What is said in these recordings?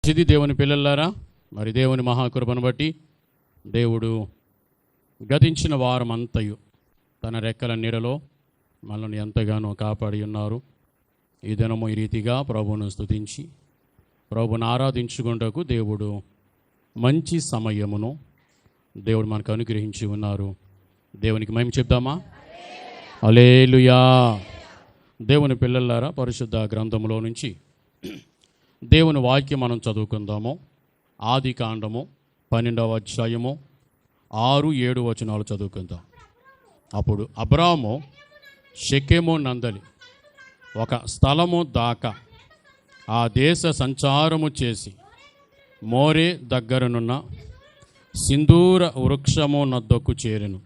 ఇది దేవుని పిల్లలారా, మరి దేవుని మహాకృపను బట్టి దేవుడు గతించిన వారం అంతయు తన రెక్కల నీడలో మనల్ని ఎంతగానో కాపాడి ఉన్నారు. ఈ దినము ఈ రీతిగా ప్రభువును స్తుతించి ప్రభువును ఆరాధించుకుంటకు దేవుడు మంచి సమయమును దేవుడు మనకు అనుగ్రహించి ఉన్నారు. దేవునికి మహిమ చెప్దామా? హల్లెలూయా. దేవుని పిల్లలారా, పరిశుద్ధ గ్రంథములో నుంచి దేవుని వాక్యం మనం చదువుకుందాము. ఆది కాండము 12వ అధ్యాయము 6-7 వచనాలు చదువుకుందాం. అప్పుడు అబ్రాము షెకెము నందలి ఒక స్థలము దాకా ఆ దేశ సంచారము చేసి మోరే దగ్గరనున్న సింధూర వృక్షము నద్దకు చేరెను.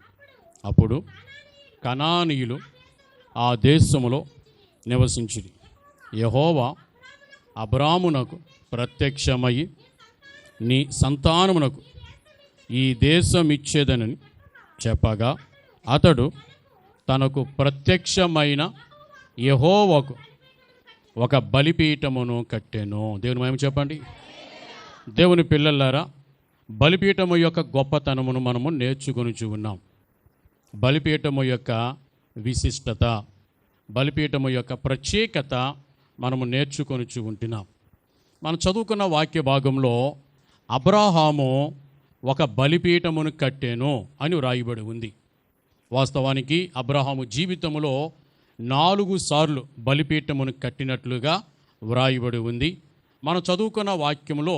అప్పుడు కనానీయులు ఆ దేశములో నివసించిరి. యెహోవా అబ్రామునకు ప్రత్యక్షమై, నీ సంతానమునకు ఈ దేశం ఇచ్చేదనని చెప్పగా, అతడు తనకు ప్రత్యక్షమైన యెహోవాకు ఒక బలిపీఠమును కట్టెను. దేవుని మహిమ చెప్పండి. దేవుని పిల్లలారా, బలిపీఠము యొక్క గొప్పతనమును మనము నేర్చుకొనుచు ఉన్నాం. బలిపీఠము యొక్క విశిష్టత, బలిపీఠము యొక్క ప్రత్యేకత మనము నేర్చుకొనుచు ఉంటున్నాం. మనం చదువుకున్న వాక్య భాగంలో అబ్రాహాము ఒక బలిపీఠమును కట్టెను అని వ్రాయబడి ఉంది. వాస్తవానికి అబ్రాహాము జీవితంలో 4 సార్లు బలిపీఠమును కట్టినట్లుగా వ్రాయబడి ఉంది. మనం చదువుకున్న వాక్యంలో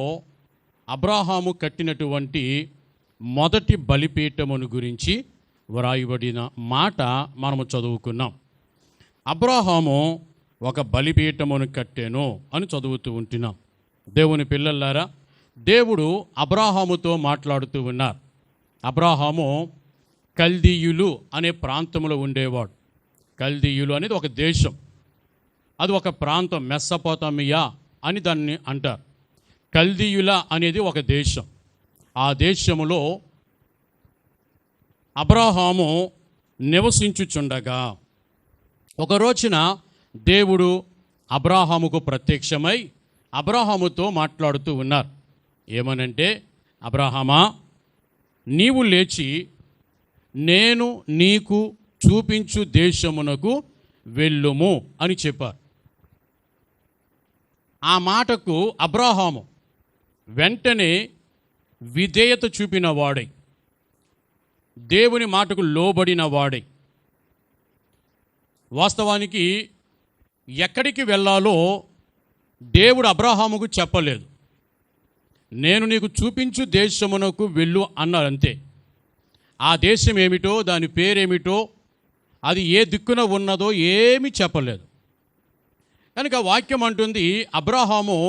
అబ్రాహాము కట్టినటువంటి మొదటి బలిపీఠమును గురించి వ్రాయబడిన మాట మనము చదువుకున్నాం. అబ్రాహాము ఒక బలిపీఠమును కట్టెను అని చదువుతూ ఉంటున్నాం. దేవుని పిల్లలారా, దేవుడు అబ్రాహాముతో మాట్లాడుతూ ఉన్నారు. అబ్రాహాము కల్దీయులు అనే ప్రాంతంలో ఉండేవాడు. కల్దీయులు అనేది ఒక దేశం, అది ఒక ప్రాంతం, మెస్సపోతామియా అని దాన్ని అంటారు. కల్దీయుల అనేది ఒక దేశం. ఆ దేశములో అబ్రాహాము నివసించుచుండగా ఒక రోజున దేవుడు అబ్రాహాముకు ప్రత్యక్షమై అబ్రాహాముతో మాట్లాడుతూ ఉన్నారు. ఏమనంటే, అబ్రాహామా, నీవు లేచి నేను నీకు చూపించు దేశమునకు వెళ్ళుము అని చెప్పారు. ఆ మాటకు అబ్రాహాము వెంటనే విధేయత చూపిన వాడై, దేవుని మాటకు లోబడిన వాడై, వాస్తవానికి ఎక్కడికి వెళ్ళాలో దేవుడు అబ్రాహాముకు చెప్పలేదు. నేను నీకు చూపించు దేశమునకు వెళ్ళు అన్నారు అంతే. ఆ దేశం ఏమిటో, దాని పేరేమిటో, అది ఏ దిక్కున ఉన్నదో ఏమీ చెప్పలేదు. కనుక వాక్యం అంటుంది, అబ్రాహాము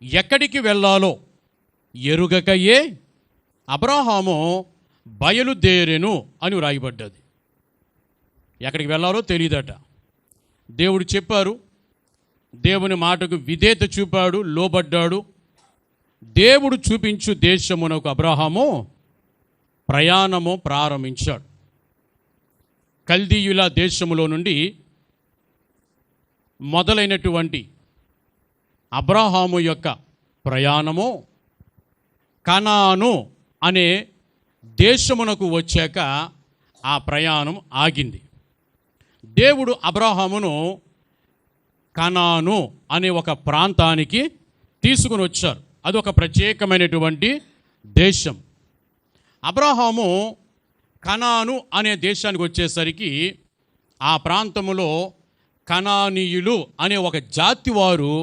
ఎక్కడికి వెళ్ళాలో ఎరుగకయే అబ్రాహాము బయలుదేరెను అని వ్రాయబడ్డది. ఎక్కడికి వెళ్ళాలో తెలియదట. దేవుడు చెప్పారు, దేవుని మాటకు విధేయత చూపాడు, లోబడ్డాడు. దేవుడు చూపించు దేశమునకు అబ్రాహాము ప్రయాణము ప్రారంభించాడు. కల్దీయుల దేశములో నుండి మొదలైనటువంటి అబ్రాహాము యొక్క ప్రయాణము కనాను అనే దేశమునకు వచ్చాక ఆ ప్రయాణం ఆగింది. దేవుడు అబ్రాహామును కనాను అనే ఒక ప్రాంతానికి తీసుకుని వచ్చారు. అది ఒక ప్రత్యేకమైనటువంటి దేశం. అబ్రాహాము కనాను అనే దేశానికి వచ్చేసరికి ఆ ప్రాంతంలో కనానీయులు అనే ఒక జాతి వారు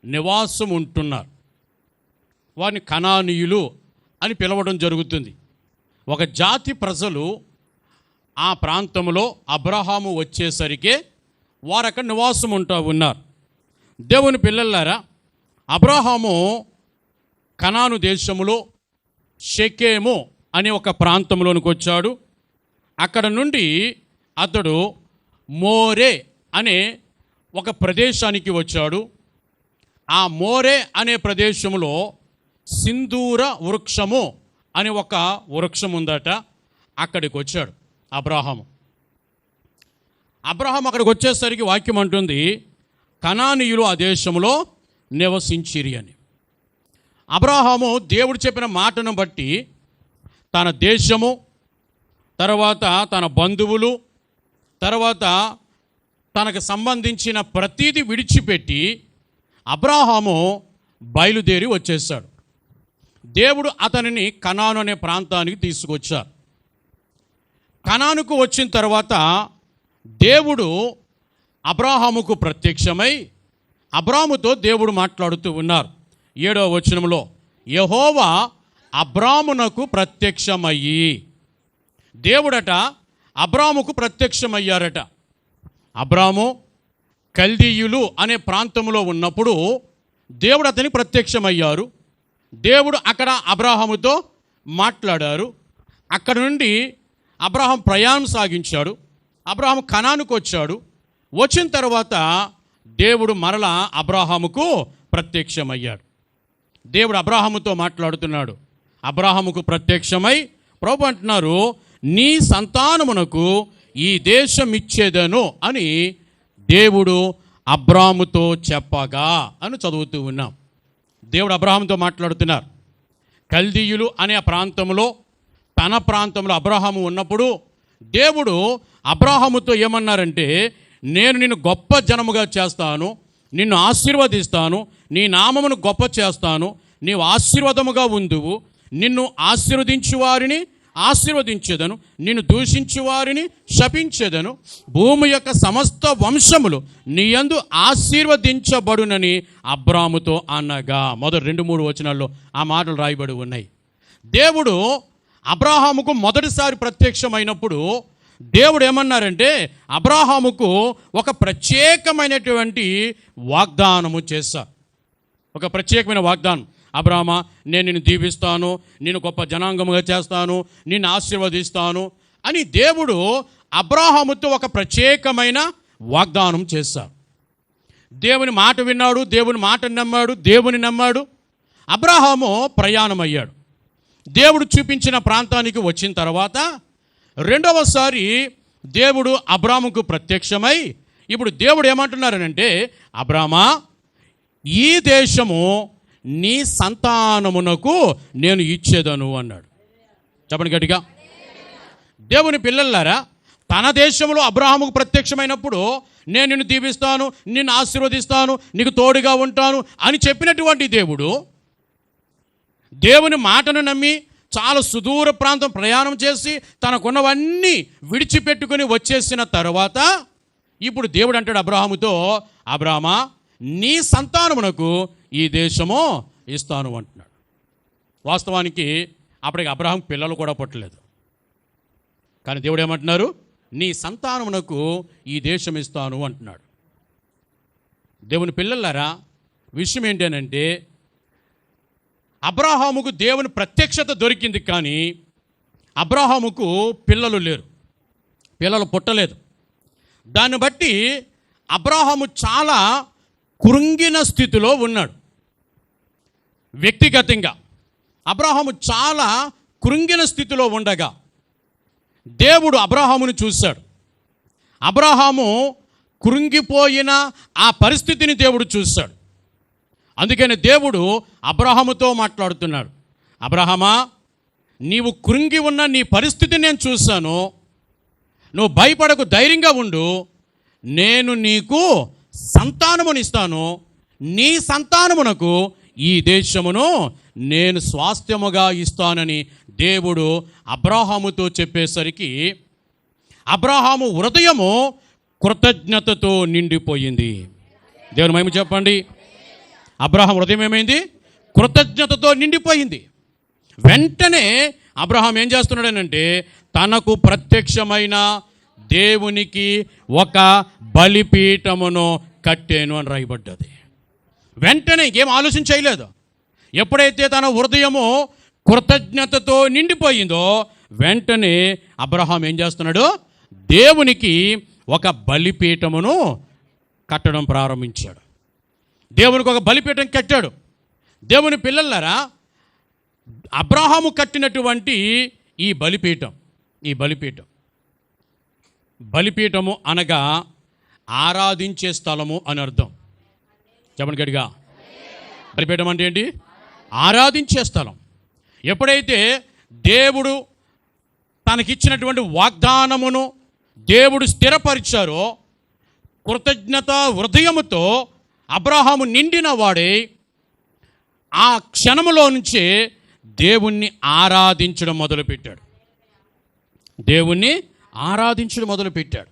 నివాసం ఉంటున్నారు. వారిని కనానీయులు అని పిలవడం జరుగుతుంది. ఒక జాతి ప్రజలు ఆ ప్రాంతంలో అబ్రాహాము వచ్చేసరికి వారు అక్కడ నివాసం ఉన్నారు. దేవుని పిల్లలారా, అబ్రాహాము కనాను దేశములో షెకెము అనే ఒక ప్రాంతంలోనికి వచ్చాడు. అక్కడ నుండి అతడు మోరే అనే ఒక ప్రదేశానికి వచ్చాడు. ఆ మోరే అనే ప్రదేశంలో సింధూర వృక్షము అనే ఒక వృక్షం ఉందట. అక్కడికి వచ్చాడు అబ్రాహాము. అక్కడికి వచ్చేసరికి వాక్యం అంటుంది, కనానీయులు ఆ దేశంలో నివసించిరి అని. అబ్రాహాము దేవుడు చెప్పిన మాటను బట్టి తన దేశము, తర్వాత తన బంధువులు, తర్వాత తనకు సంబంధించిన ప్రతీది విడిచిపెట్టి అబ్రాహాము బయలుదేరి వచ్చేసాడు. దేవుడు అతనిని కనాను అనే ప్రాంతానికి తీసుకొచ్చారు. కనానుకు వచ్చిన తర్వాత దేవుడు అబ్రాహాముకు ప్రత్యక్షమై అబ్రాముతో దేవుడు మాట్లాడుతూ ఉన్నారు. 7వ వచనంలో యెహోవా అబ్రామునకు ప్రత్యక్షమయ్యి, దేవుడట అబ్రాముకు ప్రత్యక్షమయ్యారట. అబ్రాము కల్దీయులు అనే ప్రాంతంలో ఉన్నప్పుడు దేవుడు అతనికి ప్రత్యక్షమయ్యారు. దేవుడు అక్కడ అబ్రాహాముతో మాట్లాడారు. అక్కడ నుండి అబ్రాహాం ప్రయాణం సాగించాడు. అబ్రాహాము కనానుకు వచ్చాడు. వచ్చిన తర్వాత దేవుడు మరలా అబ్రాహాముకు ప్రత్యక్షమయ్యాడు. దేవుడు అబ్రాహాముతో మాట్లాడుతున్నాడు. అబ్రాహాముకు ప్రత్యక్షమై ప్రభు అంటున్నారు, నీ సంతానమునకు ఈ దేశం ఇచ్చేదను అని దేవుడు అబ్రాహాముతో చెప్పగా అని చదువుతూ ఉన్నాం. దేవుడు అబ్రాహాముతో మాట్లాడుతున్నారు. కల్దీయులు అనే ప్రాంతంలో, తన ప్రాంతంలో అబ్రాహాము ఉన్నప్పుడు దేవుడు అబ్రాహాముతో ఏమన్నారంటే, నేను నిన్ను గొప్ప జనముగా చేస్తాను, నిన్ను ఆశీర్వదిస్తాను, నీ నామమును గొప్ప చేస్తాను, నీవు ఆశీర్వాదముగా ఉందువు, నిన్ను ఆశీర్వదించు వారిని ఆశీర్వదించేదను, నిన్ను దూషించు వారిని శపించేదను, భూమి యొక్క సమస్త వంశములు నీ యందు ఆశీర్వదించబడునని అబ్రాముతో అనగా. మొదటి 2-3 వచనాల్లో ఆ మాటలు రాయబడి ఉన్నాయి. దేవుడు అబ్రాహాముకు మొదటిసారి ప్రత్యక్షమైనప్పుడు దేవుడు ఏమన్నారంటే, అబ్రాహాముకు ఒక ప్రత్యేకమైనటువంటి వాగ్దానము చేశారు. ఒక ప్రత్యేకమైన వాగ్దానం. అబ్రామా, నేను నిన్ను దీవిస్తాను, నేను గొప్ప జనాంగముగా చేస్తాను, నిన్ను ఆశీర్వదిస్తాను అని దేవుడు అబ్రాహాముతో ఒక ప్రత్యేకమైన వాగ్దానం చేశారు. దేవుని మాట విన్నాడు, దేవుని మాట నమ్మాడు, దేవుని నమ్మాడు. అబ్రాహాము ప్రయాణమయ్యాడు. దేవుడు చూపించిన ప్రాంతానికి వచ్చిన తర్వాత రెండవసారి దేవుడు అబ్రాముకు ప్రత్యక్షమై ఇప్పుడు దేవుడు ఏమంటున్నారనంటే, అబ్రామా, ఈ దేశము నీ సంతానమునకు నేను ఇచ్చేదను అన్నాడు. చెప్పండి గట్టిగా. దేవుని పిల్లలారా, తన దేశంలో అబ్రాహాముకు ప్రత్యక్షమైనప్పుడు నేను నిన్ను దీవిస్తాను, నిన్ను ఆశీర్వదిస్తాను, నీకు తోడుగా ఉంటాను అని చెప్పినటువంటి దేవుడు దేవుని మాటను నమ్మి చాలా సుదూర ప్రాంతం ప్రయాణం చేసి తనకున్నవన్నీ విడిచిపెట్టుకుని వచ్చేసిన తర్వాత ఇప్పుడు దేవుడు అంటాడు అబ్రాహాముతో, అబ్రామా, నీ సంతానమునకు ఈ దేశము ఇస్తాను అంటున్నాడు. వాస్తవానికి అప్పటికి అబ్రాహాం పిల్లలు కూడా పుట్టలేదు. కానీ దేవుడు ఏమంటున్నారు, నీ సంతానమునకు ఈ దేశం ఇస్తాను అంటున్నాడు. దేవుని పిల్లలారా, విషయం ఏంటనంటే, అబ్రాహాముకు దేవుని ప్రత్యక్షత దొరికింది, కానీ అబ్రాహాముకు పిల్లలు లేరు, పిల్లలు పుట్టలేదు. దాన్ని బట్టి అబ్రాహాము చాలా కృంగిన స్థితిలో ఉన్నాడు. వ్యక్తిగతంగా అబ్రాహాము చాలా కృంగిన స్థితిలో ఉండగా దేవుడు అబ్రాహామును చూశాడు. అబ్రాహాము కృంగిపోయిన ఆ పరిస్థితిని దేవుడు చూశాడు. అందుకని దేవుడు అబ్రాహాముతో మాట్లాడుతున్నాడు, అబ్రాహామా, నీవు కృంగి ఉన్న నీ పరిస్థితిని నేను చూశాను, నువ్వు భయపడకు, ధైర్యంగా ఉండు, నేను నీకు సంతానమునిస్తాను, నీ సంతానమునకు ఈ దేశమును నేను స్వాస్థ్యముగా ఇస్తానని దేవుడు అబ్రాహాముతో చెప్పేసరికి అబ్రాహాము హృదయము కృతజ్ఞతతో నిండిపోయింది. దేవుని మహిమ చెప్పండి. అబ్రాహాం హృదయం ఏమైంది? కృతజ్ఞతతో నిండిపోయింది. వెంటనే అబ్రాహాం ఏం చేస్తున్నాడనంటే, తనకు ప్రత్యక్షమైన దేవునికి ఒక బలిపీఠమును కట్టేను అని రాయబడ్డది. వెంటనే ఇంకేం ఆలోచన చేయలేదు. ఎప్పుడైతే తన హృదయము కృతజ్ఞతతో నిండిపోయిందో వెంటనే అబ్రాహాం ఏం చేస్తున్నాడు, దేవునికి ఒక బలిపీఠమును కట్టడం ప్రారంభించాడు. దేవునికి ఒక బలిపీఠం కట్టాడు. దేవుని పిల్లలారా, అబ్రాహాము కట్టినటువంటి ఈ బలిపీఠము అనగా ఆరాధించే స్థలము అని అర్థం. చెప్పండి గట్టిగా. బలిపీఠం అంటే ఏంటి? ఆరాధించే స్థలం. ఎప్పుడైతే దేవుడు తనకిచ్చినటువంటి వాగ్దానమును దేవుడు స్థిరపరిచారో, కృతజ్ఞత హృదయముతో అబ్రహాము నిండిన వాడే ఆ క్షణములో నుంచే దేవుణ్ణి ఆరాధించడం మొదలుపెట్టాడు. దేవుణ్ణి ఆరాధించడం మొదలుపెట్టాడు.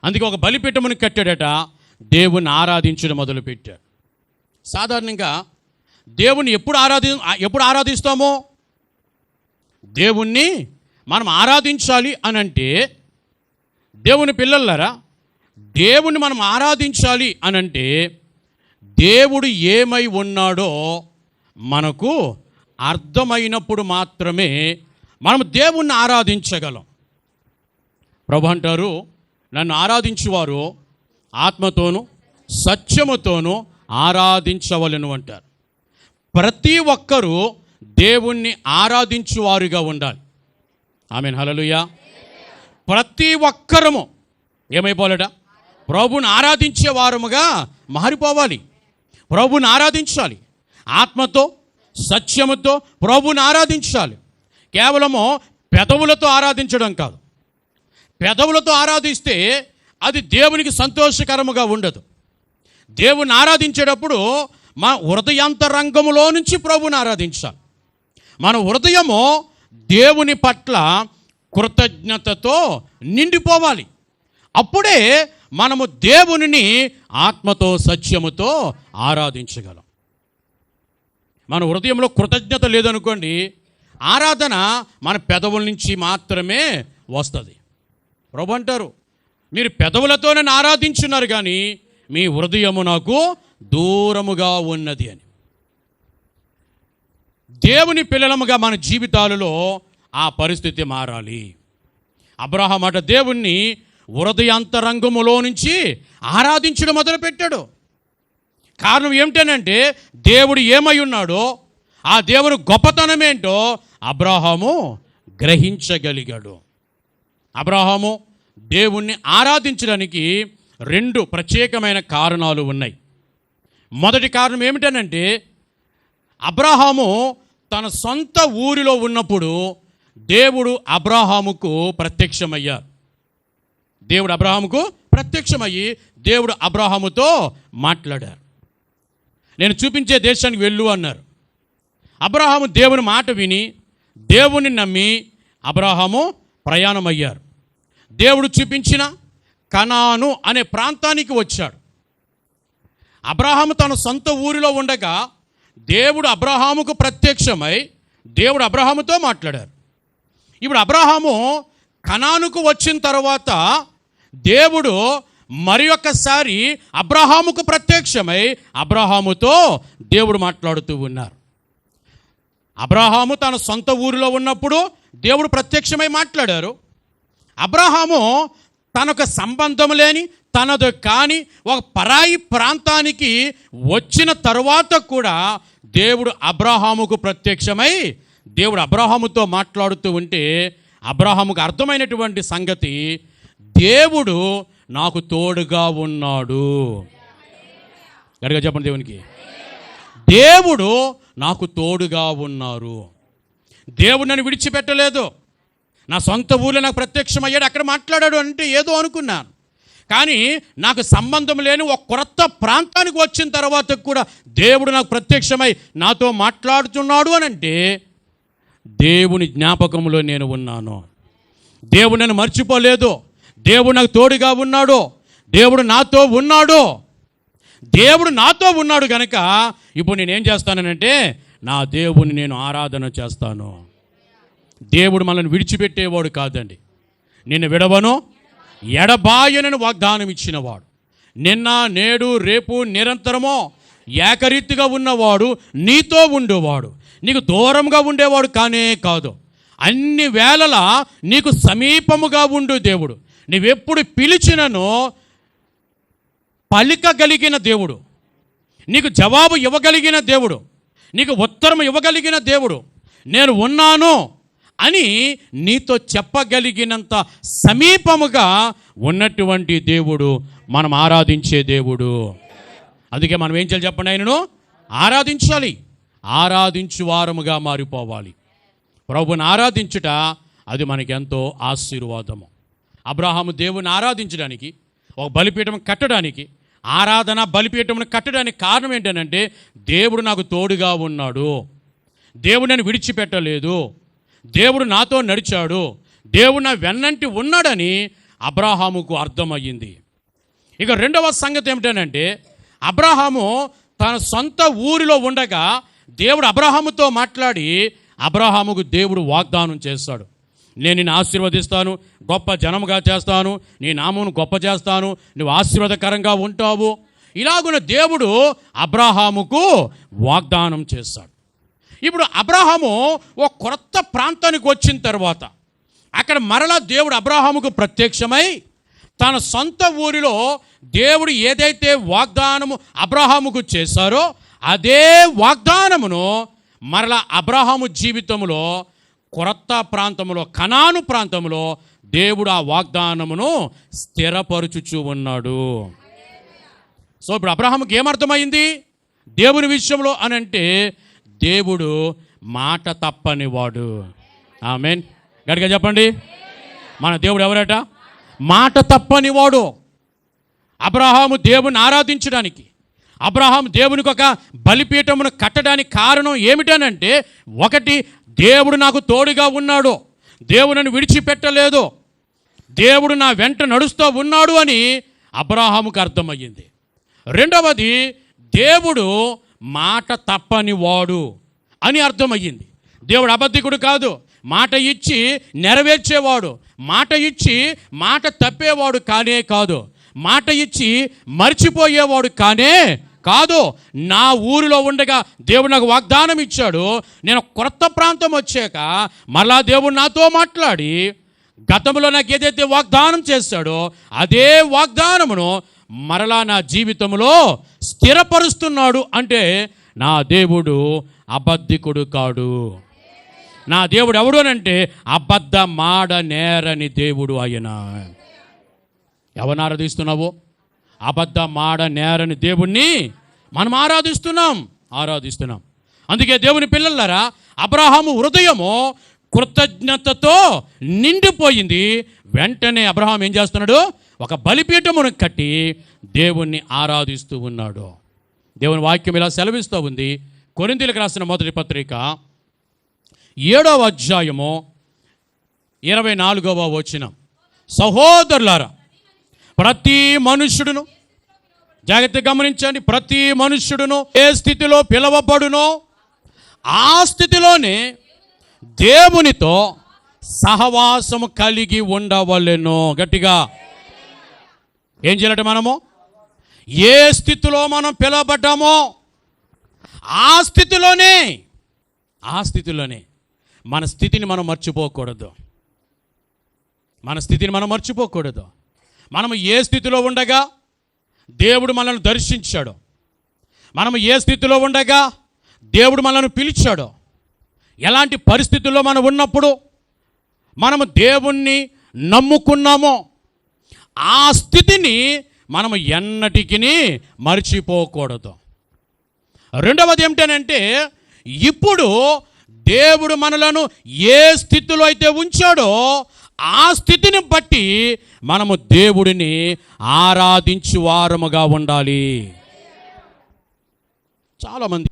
అందుకే ఒక బలిపీఠమును కట్టాడట, దేవుణ్ణి ఆరాధించడం మొదలుపెట్టాడు. సాధారణంగా దేవుణ్ణి ఎప్పుడు ఆరాధిస్తామో, దేవుణ్ణి మనం ఆరాధించాలి అని అంటే, దేవుని పిల్లలారా, దేవుణ్ణి మనం ఆరాధించాలి అని అంటే దేవుడు ఏమై ఉన్నాడో మనకు అర్థమైనప్పుడు మాత్రమే మనం దేవుణ్ణి ఆరాధించగలం. ప్రభు అంటారు, నన్ను ఆరాధించువారు ఆత్మతోనూ సత్యముతోనూ ఆరాధించవలెను అంటారు. ప్రతి ఒక్కరూ దేవుణ్ణి ఆరాధించువారుగా ఉండాలి. ఆమేన్, హల్లెలూయా. ప్రతి ఒక్కరము ఏమైపోవాలట? ప్రభువుని ఆరాధించే వారముగా మారిపోవాలి. ప్రభువుని ఆరాధించాలి, ఆత్మతో సత్యముతో ప్రభువుని ఆరాధించాలి. కేవలము పెదవులతో ఆరాధించడం కాదు. పెదవులతో ఆరాధిస్తే అది దేవునికి సంతోషకరముగా ఉండదు. దేవుని ఆరాధించేటప్పుడు మన హృదయాంతరంగములో నుంచి ప్రభువుని ఆరాధించాలి. మన హృదయము దేవుని పట్ల కృతజ్ఞతతో నిండిపోవాలి. అప్పుడే మనము దేవునిని ఆత్మతో సత్యముతో ఆరాధించగలం. మన హృదయంలో కృతజ్ఞత లేదనుకోండి, ఆరాధన మన పెదవుల నుంచి మాత్రమే వస్తుంది. ప్రభు అంటారు, మీరు పెదవులతో నన్ను ఆరాధించున్నారు కానీ మీ హృదయము నాకు దూరముగా ఉన్నది అని. దేవుని పిల్లలముగా మన జీవితాలలో ఆ పరిస్థితి మారాలి. అబ్రహాము అట దేవుణ్ణి హృదయాంతరంగములో నుంచి ఆరాధించడం మొదలుపెట్టాడు. కారణం ఏమిటనంటే దేవుడు ఏమై ఉన్నాడో, ఆ దేవుని గొప్పతనం ఏంటో అబ్రహాము గ్రహించగలిగాడు. అబ్రహాము దేవుణ్ణి ఆరాధించడానికి 2 ప్రత్యేకమైన కారణాలు ఉన్నాయి. మొదటి కారణం ఏమిటనంటే, అబ్రహాము తన సొంత ఊరిలో ఉన్నప్పుడు దేవుడు అబ్రహాముకు ప్రత్యక్షమయ్యారు. దేవుడు అబ్రహాముకు ప్రత్యక్షమయ్యి దేవుడు అబ్రహాముతో మాట్లాడారు. నేను చూపించే దేశానికి వెళ్ళు అన్నారు. అబ్రహాము దేవుని మాట విని దేవుని నమ్మి అబ్రహాము ప్రయాణమయ్యారు. దేవుడు చూపించిన కనాను అనే ప్రాంతానికి వచ్చాడు. అబ్రహాము తన సొంత ఊరిలో ఉండగా దేవుడు అబ్రహాముకు ప్రత్యక్షమై దేవుడు అబ్రహాముతో మాట్లాడారు. ఇప్పుడు అబ్రహాము కనానుకు వచ్చిన తర్వాత దేవుడు మరి ఒక్కసారి అబ్రహాముకు ప్రత్యక్షమై అబ్రహాముతో దేవుడు మాట్లాడుతూ ఉన్నారు. అబ్రహాము తన సొంత ఊరిలో ఉన్నప్పుడు దేవుడు ప్రత్యక్షమై మాట్లాడారు. అబ్రహాము తనకు సంబంధం లేని, తనదు కాని ఒక పరాయి ప్రాంతానికి వచ్చిన తరువాత కూడా దేవుడు అబ్రహాముకు ప్రత్యక్షమై దేవుడు అబ్రహాముతో మాట్లాడుతూ ఉంటే అబ్రహాముకు అర్థమైనటువంటి సంగతి, దేవుడు నాకు తోడుగా ఉన్నాడు. గట్టిగా చెప్పండి దేవునికి. దేవుడు నాకు తోడుగా ఉన్నారు. దేవుడు నన్ను విడిచిపెట్టలేదు. నా సొంత ఊళ్ళో నాకు ప్రత్యక్షమయ్యాడు, అక్కడ మాట్లాడాడు అంటే ఏదో అనుకున్నాను. కానీ నాకు సంబంధం లేని ఒక కొత్త ప్రాంతానికి వచ్చిన తర్వాత కూడా దేవుడు నాకు ప్రత్యక్షమై నాతో మాట్లాడుతున్నాడు అని అంటే దేవుని జ్ఞాపకంలో నేను ఉన్నాను. దేవుడు నన్ను మర్చిపోలేదు. దేవుడు నాకు తోడుగా ఉన్నాడు. దేవుడు నాతో ఉన్నాడు. దేవుడు నాతో ఉన్నాడు కనుక ఇప్పుడు నేనేం చేస్తానంటే నా దేవుని నేను ఆరాధన చేస్తాను. దేవుడు మనల్ని విడిచిపెట్టేవాడు కాదండి. నిన్ను విడవను ఎడబాయనని వాగ్దానం ఇచ్చినవాడు. నిన్న నేడు రేపు నిరంతరమో ఏకరీతిగా ఉన్నవాడు, నీతో ఉండేవాడు, నీకు దూరంగా ఉండేవాడు కానే కాదు. అన్ని వేళలా నీకు సమీపముగా ఉండు దేవుడు. నీవెప్పుడు పిలిచినను పలికగలిగిన దేవుడు, నీకు జవాబు ఇవ్వగలిగిన దేవుడు, నీకు ఉత్తరం ఇవ్వగలిగిన దేవుడు, నేను ఉన్నాను అని నీతో చెప్పగలిగినంత సమీపముగా ఉన్నటువంటి దేవుడు మనం ఆరాధించే దేవుడు. అందుకే మనం ఏం చేయాలి చెప్పండి? ఆయనను ఆరాధించాలి. ఆరాధించు వారముగా మారిపోవాలి. ప్రభువుని ఆరాధించుట అది మనకెంతో ఆశీర్వాదము. అబ్రహాము దేవుని ఆరాధించడానికి, ఒక బలిపీఠం కట్టడానికి, ఆరాధన బలిపీఠమును కట్టడానికి కారణం ఏంటంటే దేవుడు నాకు తోడుగా ఉన్నాడు, దేవుడు నన్ను విడిచిపెట్టలేదు, దేవుడు నాతో నడిచాడు, దేవుడు నా వెన్నంటి ఉన్నాడని అబ్రహాముకు అర్థమయ్యింది. ఇక రెండవ సంగతి ఏమిటనంటే, అబ్రహాము తన సొంత ఊరిలో ఉండగా దేవుడు అబ్రహాముతో మాట్లాడి అబ్రహాముకు దేవుడు వాగ్దానం చేస్తాడు. నేను నిన్ను ఆశీర్వదిస్తాను, గొప్ప జనముగా చేస్తాను, నీ నామమును గొప్ప చేస్తాను, నువ్వు ఆశీర్వాదకరంగా ఉంటావు. ఇలాగున దేవుడు అబ్రహాముకు వాగ్దానం చేస్తాడు. ఇప్పుడు అబ్రహాము ఒక కొత్త ప్రాంతానికి వచ్చిన తర్వాత అక్కడ మరలా దేవుడు అబ్రహాముకు ప్రత్యక్షమై తన సొంత ఊరిలో దేవుడు ఏదైతే వాగ్దానము అబ్రహాముకు చేశారో అదే వాగ్దానమును మరలా అబ్రహాము జీవితంలో కొత్త ప్రాంతంలో, కనాను ప్రాంతంలో దేవుడు ఆ వాగ్దానమును స్థిరపరుచుచూ ఉన్నాడు. సో ఇప్పుడు అబ్రహాముకి ఏమర్థమైంది దేవుని విషయంలో అని అంటే, దేవుడు మాట తప్పనివాడు. ఆమేన్. గట్టిగా చెప్పండి, మన దేవుడు ఎవరట? మాట తప్పనివాడు. అబ్రహాము దేవుని ఆరాధించడానికి, అబ్రహాము దేవునికి ఒక బలిపీఠమును కట్టడానికి కారణం ఏమిటనంటే, ఒకటి, దేవుడు నాకు తోడుగా ఉన్నాడు, దేవుడు నన్ను విడిచిపెట్టలేదు, దేవుడు నా వెంట నడుస్తూ ఉన్నాడు అని అబ్రహాముకు అర్థమయ్యింది. రెండవది, దేవుడు మాట తప్పని వాడు అని అర్థమయ్యింది. దేవుడు అబద్ధికుడు కాదు, మాట ఇచ్చి నెరవేర్చేవాడు, మాట ఇచ్చి మాట తప్పేవాడు కానే కాదు, మాట ఇచ్చి మర్చిపోయేవాడు కానే కాదు. నా ఊరిలో ఉండగా దేవుడు నాకు వాగ్దానం ఇచ్చాడు. నేను కొత్త ప్రాంతం వచ్చాక మళ్ళా దేవుడు నాతో మాట్లాడి గతంలో నాకు ఏదైతే వాగ్దానం చేశాడో అదే వాగ్దానమును మరలా నా జీవితంలో స్థిరపరుస్తున్నాడు. అంటే నా దేవుడు అబద్ధికుడు కాడు. నా దేవుడు ఎవడు అనంటే అబద్ధ మాడ నేరని దేవుడు ఆయన. ఎవరిని ఆరాధిస్తున్నావు? అబద్ధ మాడ నేరని దేవుణ్ణి మనం ఆరాధిస్తున్నాం. అందుకే దేవుని పిల్లలారా, అబ్రహాము హృదయము కృతజ్ఞతతో నిండిపోయింది. వెంటనే అబ్రహాం ఏం చేస్తున్నాడు? ఒక బలిపీఠమును కట్టి దేవుణ్ణి ఆరాధిస్తూ ఉన్నాడు. దేవుని వాక్యం ఇలా సెలవిస్తూ ఉంది. కొరింథీయులకు రాసిన మొదటి పత్రిక 7వ అధ్యాయము 24వ వచనం. సహోదరులారా, ప్రతి మనుష్యుడును, జాగ్రత్తగా గమనించండి, ప్రతి మనుష్యుడును ఏ స్థితిలో పిలవబడునో ఆ స్థితిలోనే దేవునితో సహవాసము కలిగి ఉండవలెను. గట్టిగా ఏం చేయాలంటే, మనము ఏ స్థితిలో మనం పిలవబడ్డామో ఆ స్థితిలోనే మన స్థితిని మనం మర్చిపోకూడదు. మనము ఏ స్థితిలో ఉండగా దేవుడు మనల్ని దర్శించాడో, మనము ఏ స్థితిలో ఉండగా దేవుడు మనల్ని పిలిచాడో, ఎలాంటి పరిస్థితుల్లో మనం ఉన్నప్పుడు మనము దేవుణ్ణి నమ్ముకున్నామో ఆ స్థితిని మనము ఎన్నటికీ మర్చిపోకూడదు. రెండవది ఏమిటనంటే, ఇప్పుడు దేవుడు మనలను ఏ స్థితిలో అయితే ఉంచాడో ఆ స్థితిని బట్టి మనము దేవుడిని ఆరాధించు వారముగా ఉండాలి. చాలామంది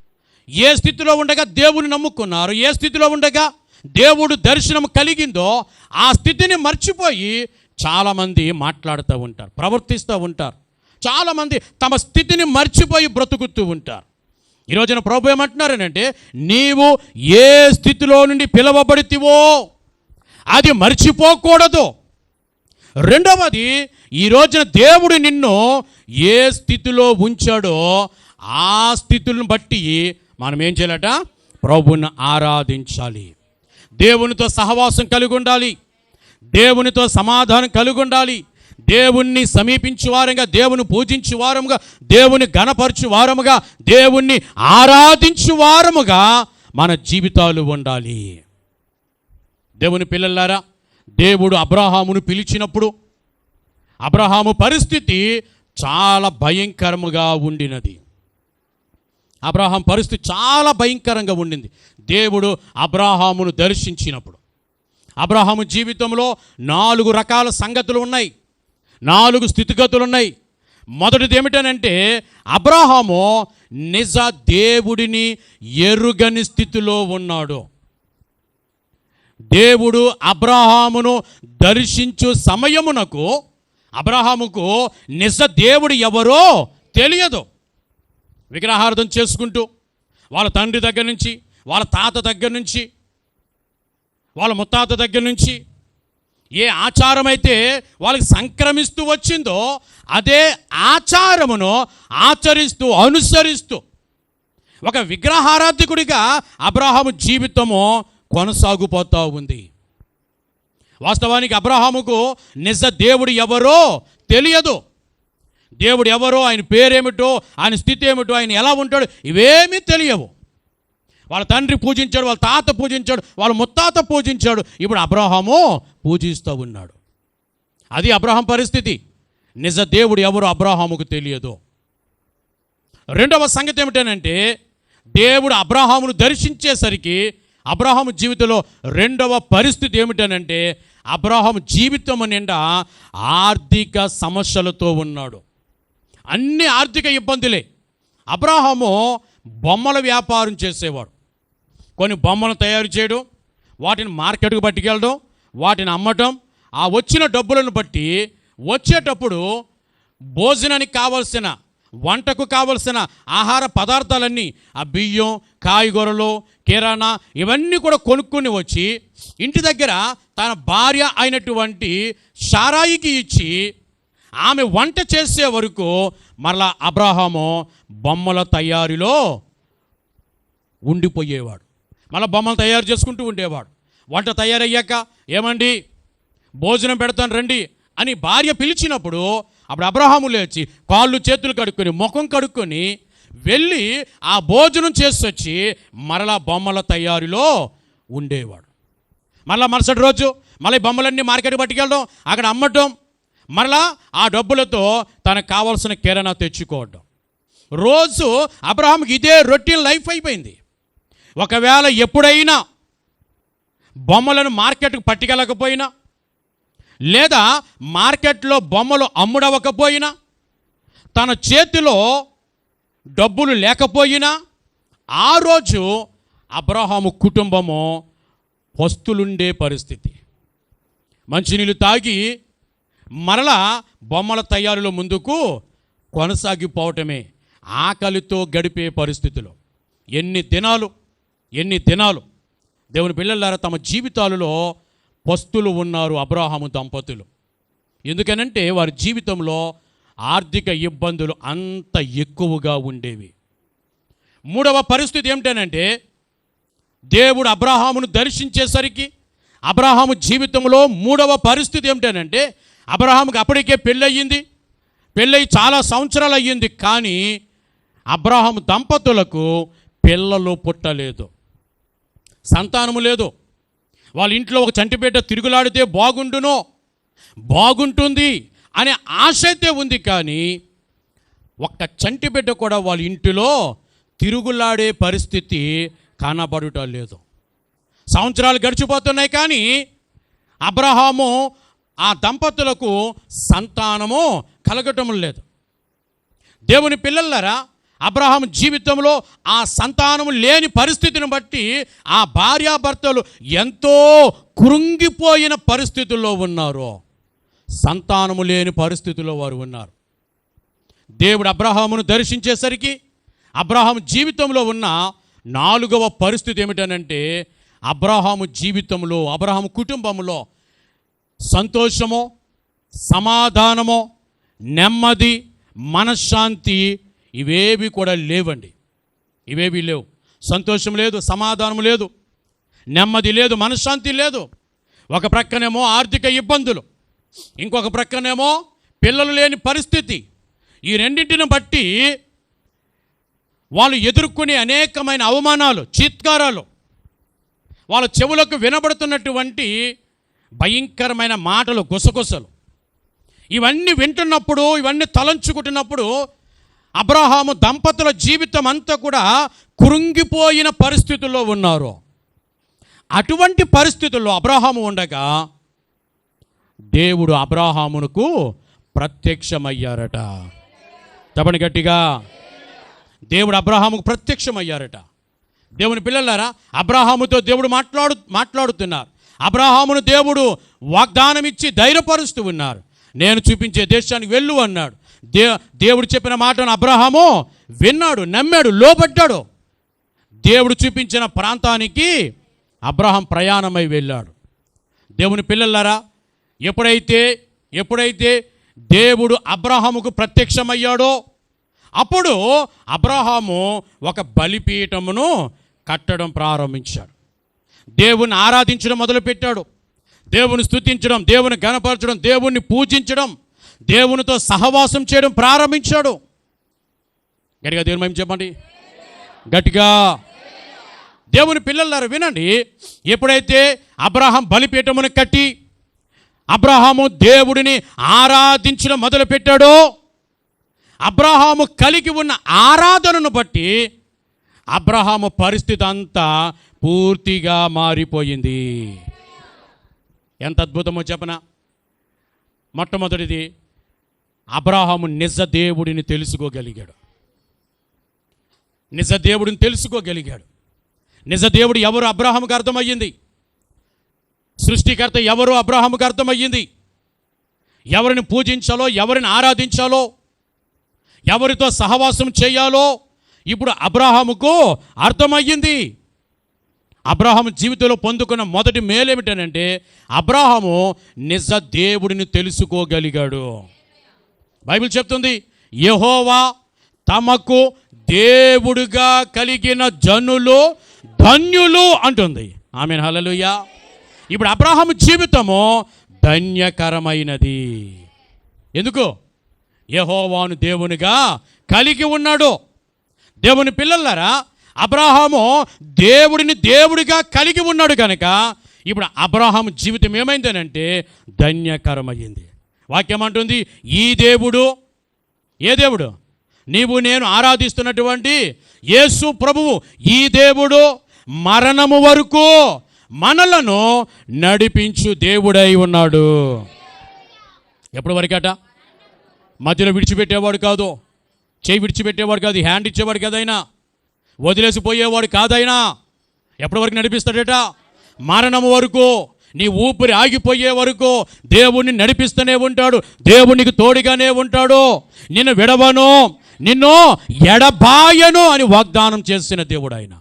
ఏ స్థితిలో ఉండగా దేవుని నమ్ముకున్నారు, ఏ స్థితిలో ఉండగా దేవుడు దర్శనం కలిగిందో ఆ స్థితిని మర్చిపోయి చాలామంది మాట్లాడుతూ ఉంటారు, ప్రవర్తిస్తూ ఉంటారు. చాలామంది తమ స్థితిని మర్చిపోయి బ్రతుకుతూ ఉంటారు. ఈరోజున ప్రభు ఏమంటున్నారనంటే, నీవు ఏ స్థితిలో నుండి పిలవబడితివో అది మర్చిపోకూడదు. రెండవది, ఈ రోజున దేవుడు నిన్ను ఏ స్థితిలో ఉంచాడో ఆ స్థితులను బట్టి మనం ఏం చేయాలట? ప్రభువుని ఆరాధించాలి, దేవునితో సహవాసం కలిగి ఉండాలి, దేవునితో సమాధానం కలిగి ఉండాలి, దేవుణ్ణి సమీపించు వారంగా, దేవుని పూజించు వారముగా, దేవుని గణపరచు వారముగా, దేవుణ్ణి ఆరాధించు వారముగా మన జీవితాలు ఉండాలి. దేవుని పిల్లలారా, దేవుడు అబ్రహామును పిలిచినప్పుడు అబ్రహాము పరిస్థితి చాలా భయంకరముగా ఉండినది. అబ్రహాం పరిస్థితి చాలా భయంకరంగా ఉండింది. దేవుడు అబ్రహామును దర్శించినప్పుడు అబ్రహాము జీవితంలో 4 రకాల సంగతులు ఉన్నాయి, 4 స్థితిగతులు ఉన్నాయి. మొదటిది ఏమిటనంటే అబ్రహాము నిజ దేవుడిని ఎరుగని స్థితిలో ఉన్నాడు. దేవుడు అబ్రహామును దర్శించు సమయమునకు అబ్రహాముకు నిజ దేవుడు ఎవరో తెలియదు. విగ్రహార్థం చేసుకుంటూ వాళ్ళ తండ్రి దగ్గర నుంచి, వాళ్ళ తాత దగ్గర నుంచి, వాళ్ళ ముత్తాత దగ్గర నుంచి ఏ ఆచారం అయితే వాళ్ళకి సంక్రమిస్తూ వచ్చిందో అదే ఆచారమును ఆచరిస్తూ అనుసరిస్తూ ఒక విగ్రహారాధికుడిగా అబ్రహాము జీవితము కొనసాగిపోతూ ఉంది. వాస్తవానికి అబ్రహాముకు నిజ దేవుడు ఎవరో తెలియదు. దేవుడు ఎవరో, ఆయన పేరేమిటో, ఆయన స్థితి ఏమిటో, ఆయన ఎలా ఉంటాడు, ఇవేమీ తెలియవు. వాళ్ళ తండ్రి పూజించాడు, వాళ్ళ తాత పూజించాడు, వాళ్ళ ముత్తాత పూజించాడు, ఇప్పుడు అబ్రహాము పూజిస్తూ ఉన్నాడు. అది అబ్రహాం పరిస్థితి. నిజ దేవుడు ఎవరు అబ్రహాముకు తెలియదు. రెండవ సంగతి ఏమిటనంటే దేవుడు అబ్రహామును దర్శించేసరికి అబ్రహాము జీవితంలో రెండవ పరిస్థితి ఏమిటనంటే అబ్రహాము జీవితం నిండా ఆర్థిక సమస్యలతో ఉన్నాడు. అన్ని ఆర్థిక ఇబ్బందులే. అబ్రహాము బొమ్మల వ్యాపారం చేసేవాడు. కొన్ని బొమ్మలు తయారు చేయడం, వాటిని మార్కెట్కు పట్టుకెళ్ళడం, వాటిని అమ్మటం, ఆ వచ్చిన డబ్బులను బట్టి వచ్చేటప్పుడు భోజనానికి కావలసిన, వంటకు కావలసిన ఆహార పదార్థాలన్నీ, ఆ బియ్యం, కాయగూరలు, కిరాణా ఇవన్నీ కూడా కొనుక్కొని వచ్చి ఇంటి దగ్గర తన భార్య అయినటువంటి షారాయికి ఇచ్చి ఆమె వంట చేసే వరకు మరలా అబ్రహాము బొమ్మల తయారీలో ఉండిపోయేవాడు. మళ్ళీ బొమ్మలు తయారు చేసుకుంటూ ఉండేవాడు. వంట తయారయ్యాక ఏమండి భోజనం పెడతాను రండి అని భార్య పిలిచినప్పుడు అప్పుడు అబ్రహాము లేచి కాళ్ళు చేతులు కడుక్కొని ముఖం కడుక్కొని వెళ్ళి ఆ భోజనం చేసి వచ్చి మరలా బొమ్మల తయారీలో ఉండేవాడు. మరలా మరుసటి రోజు మళ్ళీ బొమ్మలన్నీ మార్కెట్కి పట్టుకెళ్ళడం, అక్కడ అమ్మటం, మరలా ఆ డబ్బులతో తనకు కావాల్సిన కిరాణా తెచ్చుకోవడం. రోజు అబ్రహాంకి ఇదే రొటీన్ లైఫ్ అయిపోయింది. ఒకవేళ ఎప్పుడైనా బొమ్మలను మార్కెట్కి పట్టుకెళ్ళకపోయినా లేదా మార్కెట్లో బొమ్మలు అమ్ముడవకపోయినా తన చేతిలో డబ్బులు లేకపోయినా ఆ రోజు అబ్రహాము కుటుంబము పస్తులుండే పరిస్థితి. మంచినీళ్ళు తాగి మరలా బొమ్మల తయారీలో ముందుకు కొనసాగిపోవటమే, ఆకలితో గడిపే పరిస్థితులు. ఎన్ని దినాలు దేవుని పిల్లలారా తమ జీవితాలలో పస్తులు ఉన్నారు అబ్రహాము దంపతులు. ఎందుకనంటే వారి జీవితంలో ఆర్థిక ఇబ్బందులు అంత ఎక్కువగా ఉండేవి. మూడవ పరిస్థితి ఏమిటనంటే దేవుడు అబ్రహామును దర్శించేసరికి అబ్రహాము జీవితంలో మూడవ పరిస్థితి ఏమిటనంటే అబ్రహాముకి అప్పటికే పెళ్ళయి చాలా సంవత్సరాలు అయ్యింది, కానీ అబ్రహాము దంపతులకు పిల్లలు పుట్టలేదు, సంతానము లేదు. వాళ్ళ ఇంట్లో ఒక చంటిబిడ్డ తిరుగులాడితే బాగుంటుంది అనే ఆశ అయితే ఉంది, కానీ ఒక్క చంటిబిడ్డ కూడా వాళ్ళ ఇంటిలో తిరుగులాడే పరిస్థితి కనబడుట లేదు. సంవత్సరాలు గడిచిపోతున్నాయి, కానీ అబ్రహాము ఆ దంపతులకు సంతానము కలగటం లేదు. దేవుని పిల్లలారా అబ్రహాం జీవితంలో ఆ సంతానము లేని పరిస్థితిని బట్టి ఆ భార్యాభర్తలు ఎంతో కృంగిపోయిన పరిస్థితుల్లో ఉన్నారు. సంతానము లేని పరిస్థితుల్లో వారు ఉన్నారు. దేవుడు అబ్రహామును దర్శించేసరికి అబ్రహాము జీవితంలో ఉన్న నాలుగవ పరిస్థితి ఏమిటనంటే అబ్రహాము జీవితంలో, అబ్రహాము కుటుంబంలో సంతోషము, సమాధానము, నెమ్మది, మనశ్శాంతి ఇవేవి కూడా లేవండి. ఇవేవి లేవు. సంతోషం లేదు, సమాధానం లేదు, నెమ్మది లేదు, మనశ్శాంతి లేదు. ఒక ప్రక్కనేమో ఆర్థిక ఇబ్బందులు, ఇంకొక ప్రక్కనేమో పిల్లలు లేని పరిస్థితి. ఈ రెండింటిని బట్టి వాళ్ళు ఎదుర్కొనే అనేకమైన అవమానాలు, చీత్కారాలు, వాళ్ళ చెవులకు వినబడుతున్నటువంటి భయంకరమైన మాటలు, గుసగుసలు, ఇవన్నీ వింటున్నప్పుడు, ఇవన్నీ తలంచుకుంటున్నప్పుడు అబ్రహాము దంపతుల జీవితం అంతా కూడా కృంగిపోయిన పరిస్థితుల్లో ఉన్నారు. అటువంటి పరిస్థితుల్లో అబ్రహాము ఉండగా దేవుడు అబ్రహామునకు ప్రత్యక్షమయ్యారట. చెప్పండి గట్టిగా, దేవుడు అబ్రహాముకు ప్రత్యక్షమయ్యారట. దేవుని పిల్లలారా, అబ్రహాముతో దేవుడు మాట్లాడుతున్నారు. అబ్రహామును దేవుడు వాగ్దానం ఇచ్చి ధైర్యపరుస్తూ ఉన్నారు. నేను చూపించే దేశానికి వెళ్ళు అన్నాడు. దేవుడు చెప్పిన మాటను అబ్రహాము విన్నాడు, నమ్మాడు, లోబడ్డాడు. దేవుడు చూపించిన ప్రాంతానికి అబ్రహాం ప్రయాణమై వెళ్ళాడు. దేవుని పిల్లలారా, ఎప్పుడైతే దేవుడు అబ్రహాముకు ప్రత్యక్షమయ్యాడో అప్పుడు అబ్రహాము ఒక బలిపీఠమును కట్టడం ప్రారంభించాడు. దేవుని ఆరాధించడం మొదలుపెట్టాడు. దేవుని స్తుతించడం, దేవుని ఘనపరచడం, దేవుణ్ణి పూజించడం, దేవునితో సహవాసం చేయడం ప్రారంభించాడు. గట్టిగా దేవుని మహిమ చెప్పండి, గట్టిగా. దేవుని పిల్లలారా వినండి, ఎప్పుడైతే అబ్రహాం బలిపీఠమును కట్టి అబ్రహాము దేవుడిని ఆరాధించడం మొదలుపెట్టాడో అబ్రహాము కలిగి ఉన్న ఆరాధనను బట్టి అబ్రహాము పరిస్థితి అంతా పూర్తిగా మారిపోయింది. ఎంత అద్భుతమో చెప్పనా. మొట్టమొదటిది, అబ్రహాము నిజ దేవుడిని తెలుసుకోగలిగాడు. నిజ దేవుడు ఎవరు అబ్రహాముకు అర్థమయ్యింది. సృష్టికర్త ఎవరు అబ్రహాముకు అర్థమయ్యింది. ఎవరిని పూజించాలో, ఎవరిని ఆరాధించాలో, ఎవరితో సహవాసం చేయాలో ఇప్పుడు అబ్రహాముకు అర్థమయ్యింది. అబ్రహాము జీవితంలో పొందుకున్న మొదటి మేలేమిటనంటే అబ్రహాము నిజ దేవుడిని తెలుసుకోగలిగాడు. బైబిల్ చెప్తుంది, యెహోవా తమకు దేవుడుగా కలిగిన జనులు ధన్యులు అంటుంది. ఆమేన్, హల్లెలూయా. ఇప్పుడు అబ్రహాము జీవితము ధన్యకరమైనది. ఎందుకు? యెహోవాను దేవునిగా కలిగి ఉన్నాడు. దేవుని పిల్లలారా, అబ్రహాము దేవుడిని దేవుడిగా కలిగి ఉన్నాడు కనుక ఇప్పుడు అబ్రహాము జీవితం ఏమైందనంటే ధన్యకరమైంది. వాక్యం అంటుంది, ఈ దేవుడు, ఏ దేవుడు? నీవు నేను ఆరాధిస్తున్నటువంటి యేసు ప్రభువు, ఈ దేవుడు మరణము వరకు మనలను నడిపించు దేవుడై ఉన్నాడు. ఎప్పటి వరకట? మధ్యలో విడిచిపెట్టేవాడు కాదు, చేయి విడిచిపెట్టేవాడు కాదు, హ్యాండ్ ఇచ్చేవాడు కదైనా, వదిలేసిపోయేవాడు కాదైనా. ఎప్పటి వరకు నడిపిస్తాడట? మరణము వరకు. నీ ఊపిరి ఆగిపోయే వరకు దేవుణ్ణి నడిపిస్తూనే ఉంటాడు. దేవునికి తోడుగానే ఉంటాడు. నిన్ను విడవను, నిన్ను ఎడబాయను అని వాగ్దానం చేసిన దేవుడు ఆయన.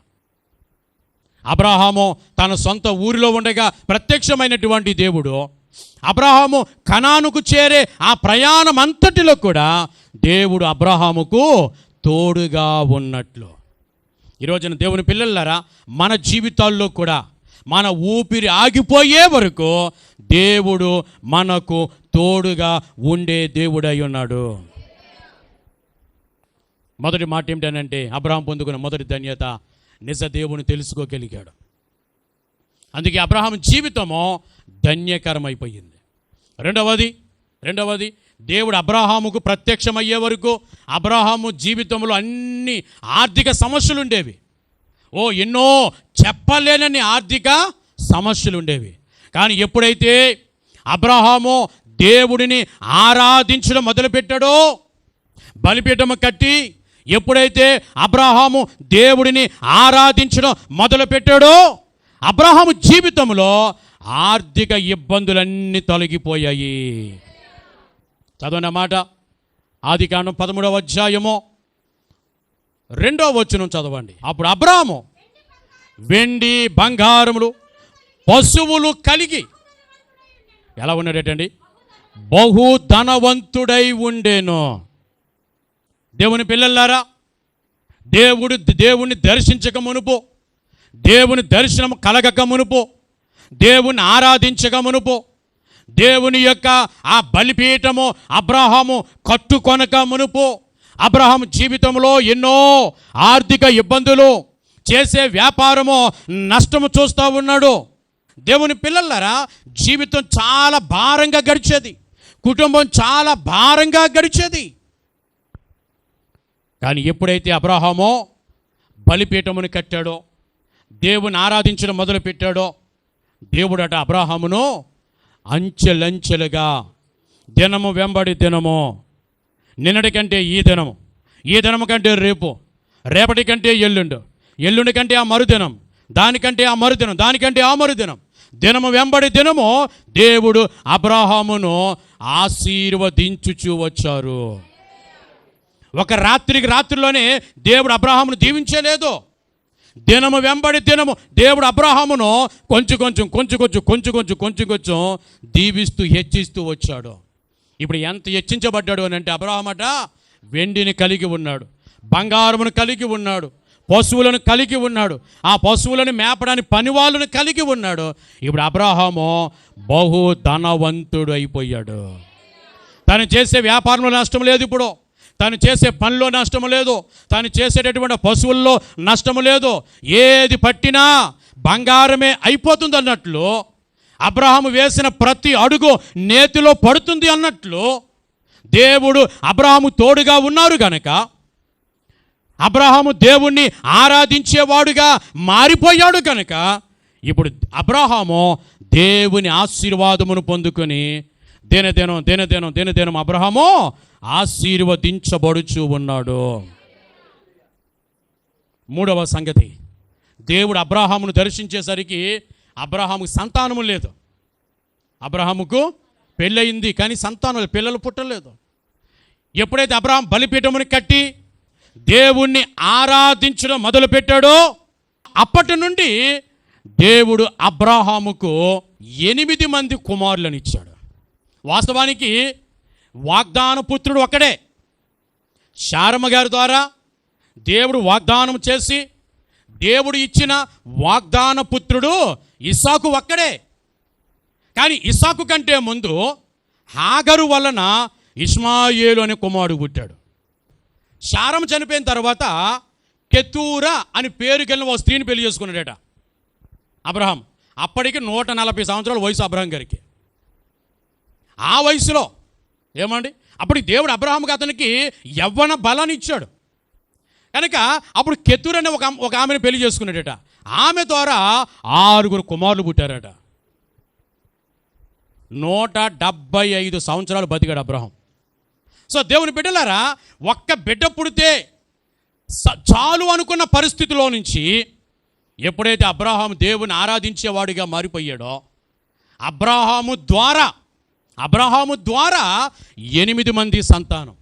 అబ్రహాము తన సొంత ఊరిలో ఉండగా ప్రత్యక్షమైనటువంటి దేవుడు అబ్రహాము కనానుకు చేరే ఆ ప్రయాణం అంతటిలో కూడా దేవుడు అబ్రహాముకు తోడుగా ఉన్నట్లు. ఈరోజున దేవుని పిల్లలారా, మన జీవితాల్లో కూడా మన ఊపిరి ఆగిపోయే వరకు దేవుడు మనకు తోడుగా ఉండే దేవుడై ఉన్నాడు. మొదటి మాట ఏమిటనంటే అబ్రహాం పొందుకున్న మొదటి ధన్యత, నిజ దేవుని తెలుసుకోగలిగాడు. అందుకే అబ్రహాం జీవితము ధన్యకరమైపోయింది. రెండవది దేవుడు అబ్రహాముకు ప్రత్యక్షమయ్యే వరకు అబ్రహాము జీవితంలో అన్ని ఆర్థిక సమస్యలు ఉండేవి. ఎన్నో చెప్పలేనని ఆర్థిక సమస్యలు ఉండేవి. కానీ ఎప్పుడైతే అబ్రహాము దేవుడిని ఆరాధించడం మొదలుపెట్టాడో, బలిపీఠము కట్టి ఎప్పుడైతే అబ్రహాము దేవుడిని ఆరాధించడం మొదలుపెట్టాడో అబ్రహాము జీవితంలో ఆర్థిక ఇబ్బందులన్నీ తొలగిపోయాయి. చదవన మాట, ఆదికాండం 13వ అధ్యాయము 2వ వచనం చదవండి. అప్పుడు అబ్రహాము వెండి బంగారములు పశువులు కలిగి ఎలా ఉన్నాడటండి? బహు ధనవంతుడై ఉండేను. దేవుని పిల్లలారా, దేవుని దర్శించక మునుపు, దేవుని దర్శనం కలగక మునుపు, దేవుని ఆరాధించక మునుపు, దేవుని యొక్క ఆ బలిపీఠము అబ్రహాము కట్టుకొనక మునుపు అబ్రహాము జీవితంలో ఎన్నో ఆర్థిక ఇబ్బందులు, చేసే వ్యాపారము నష్టము చూస్తూ ఉన్నాడు. దేవుని పిల్లలారా, జీవితం చాలా భారంగా గడిచేది, కుటుంబం చాలా భారంగా గడిచేది. కానీ ఎప్పుడైతే అబ్రహాము బలిపీఠమును కట్టాడో, దేవుని ఆరాధించడం మొదలుపెట్టాడో, దేవుడట అబ్రహామును అంచెలంచెలుగా దినము వెంబడి దినము, నిన్నటి కంటే ఈ దినము, ఈ దినము కంటే రేపు, రేపటి కంటే ఎల్లుండు, ఎల్లుండి కంటే ఆ మరుదినం, దానికంటే ఆ మరుదినం, దానికంటే ఆ మరుదినం, దినము వెంబడి దినము దేవుడు అబ్రహామును ఆశీర్వదించుచూ వచ్చారు. ఒక రాత్రికి రాత్రిలోనే దేవుడు అబ్రహామును దీవించలేదు. దినము వెంబడి దినము దేవుడు అబ్రహామును కొంచెం దీవిస్తూ హెచ్చిస్తూ వచ్చాడు. ఇప్పుడు ఎంత హెచ్చించబడ్డాడు అని అంటే, అబ్రహామట వెండిని కలిగి ఉన్నాడు, బంగారమును కలిగి ఉన్నాడు, పశువులను కలిగి ఉన్నాడు, ఆ పశువులను మేపడానికి పనివాళ్ళను కలిగి ఉన్నాడు. ఇప్పుడు అబ్రహాము బహు ధనవంతుడు అయిపోయాడు. తను చేసే వ్యాపారంలో నష్టం లేదు, ఇప్పుడు తను చేసే పనిలో నష్టము లేదు, తను చేసేటటువంటి పశువుల్లో నష్టము లేదు, ఏది పట్టినా బంగారమే అయిపోతుంది అన్నట్లు, అబ్రహాము వేసిన ప్రతి అడుగు నేతిలో పడుతుంది అన్నట్లు దేవుడు అబ్రహాము తోడుగా ఉన్నారు గనక అబ్రహాము దేవుణ్ణి ఆరాధించేవాడుగా మారిపోయాడు కనుక ఇప్పుడు అబ్రహాము దేవుని ఆశీర్వాదమును పొందుకొని దినదినం అబ్రహాము ఆశీర్వదించబడుచు ఉన్నాడు. మూడవ సంగతి, దేవుడు అబ్రహామును దర్శించేసరికి అబ్రహాముకు సంతానము లేదు. అబ్రహాముకు పెళ్ళయింది కానీ సంతానం, పిల్లలు పుట్టలేదు. ఎప్పుడైతే అబ్రహాం బలిపీఠముని కట్టి దేవుణ్ణి ఆరాధించడం మొదలుపెట్టాడో అప్పటి నుండి దేవుడు అబ్రహాముకు 8 మంది కుమారులను ఇచ్చాడు. వాస్తవానికి వాగ్దాన పుత్రుడు ఒక్కడే. శారమ్మ గారి ద్వారా దేవుడు వాగ్దానం చేసి దేవుడు ఇచ్చిన వాగ్దాన పుత్రుడు ఇస్సాకు ఒక్కడే. కానీ ఇస్సాకు కంటే ముందు హాగరు వలన ఇష్మాయేలు అనే కుమారుడు పుట్టాడు. శారమ్మ చనిపోయిన తర్వాత కెతూరా అని పేరు కలిగిన ఒక స్త్రీని పెళ్లి చేసుకున్నాడట అబ్రహాం. అప్పటికి 140 సంవత్సరాల వయసు అబ్రహాం గారికి. ఆ వయసులో ఏమండి, అప్పుడు దేవుడు అబ్రహాంకి అతనికి యవ్వన బలాన్ని ఇచ్చాడు కనుక అప్పుడు కెతూర్ అనే ఒక ఆమెను పెళ్లి చేసుకున్నాడట. ఆమె ద్వారా 6 కుమారులు పుట్టారట. 175 సంవత్సరాలు బతికాడు అబ్రహాం. సో దేవుని బిడ్డలారా, ఒక్క బిడ్డ పుడితే చాలు అనుకున్న పరిస్థితిలో నుంచి ఎప్పుడైతే అబ్రహాము దేవుని ఆరాధించేవాడిగా మారిపోయాడో అబ్రహాము ద్వారా 8 మంది సంతానం.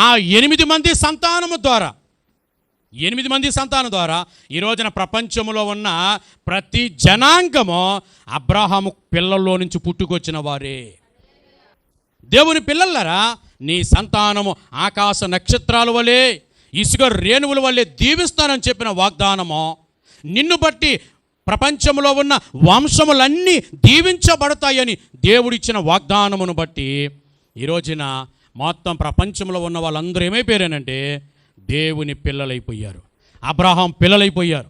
ఆ 8 మంది సంతానము ద్వారా 8 మంది సంతానం ద్వారా ఈ రోజున ప్రపంచంలో ఉన్న ప్రతి జనాంగము అబ్రహాము పిల్లల్లో నుంచి పుట్టుకొచ్చిన వారే. దేవుని పిల్లలారా, నీ సంతానము ఆకాశ నక్షత్రాల వలె ఇసుక రేణువుల వలె దీవిస్తానని చెప్పిన వాగ్దానము నిన్ను బట్టి ప్రపంచంలో ఉన్న వంశములన్నీ దీవించబడతాయని దేవుడిచ్చిన వాగ్దానమును బట్టి ఈ రోజున మొత్తం ప్రపంచంలో ఉన్న వాళ్ళందరూ ఏమైపోయారనంటే దేవుని పిల్లలైపోయారు. అబ్రహాం పిల్లలైపోయారు.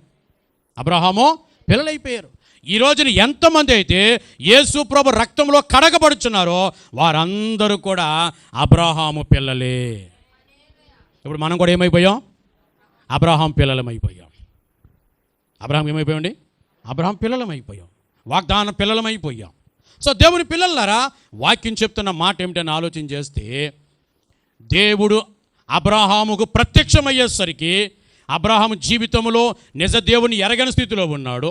ఈ రోజున ఎంతమంది అయితే యేసు ప్రభు రక్తంలో కడగబడుచున్నారో వారందరూ కూడా అబ్రహాము పిల్లలే. ఇప్పుడు మనం కూడా ఏమైపోయాం? అబ్రహాం పిల్లలమైపోయాం. అబ్రహాం ఏమైపోయాండి? అబ్రహాం పిల్లలమైపోయాం, వాగ్దాన పిల్లలమైపోయాం. సో దేవుని పిల్లలారా, వాక్యం చెప్తున్న మాట ఏమిటని ఆలోచన చేస్తే, దేవుడు అబ్రహాముకు ప్రత్యక్షమయ్యేసరికి అబ్రహాము జీవితంలో నిజ దేవుని ఎరగని స్థితిలో ఉన్నాడు,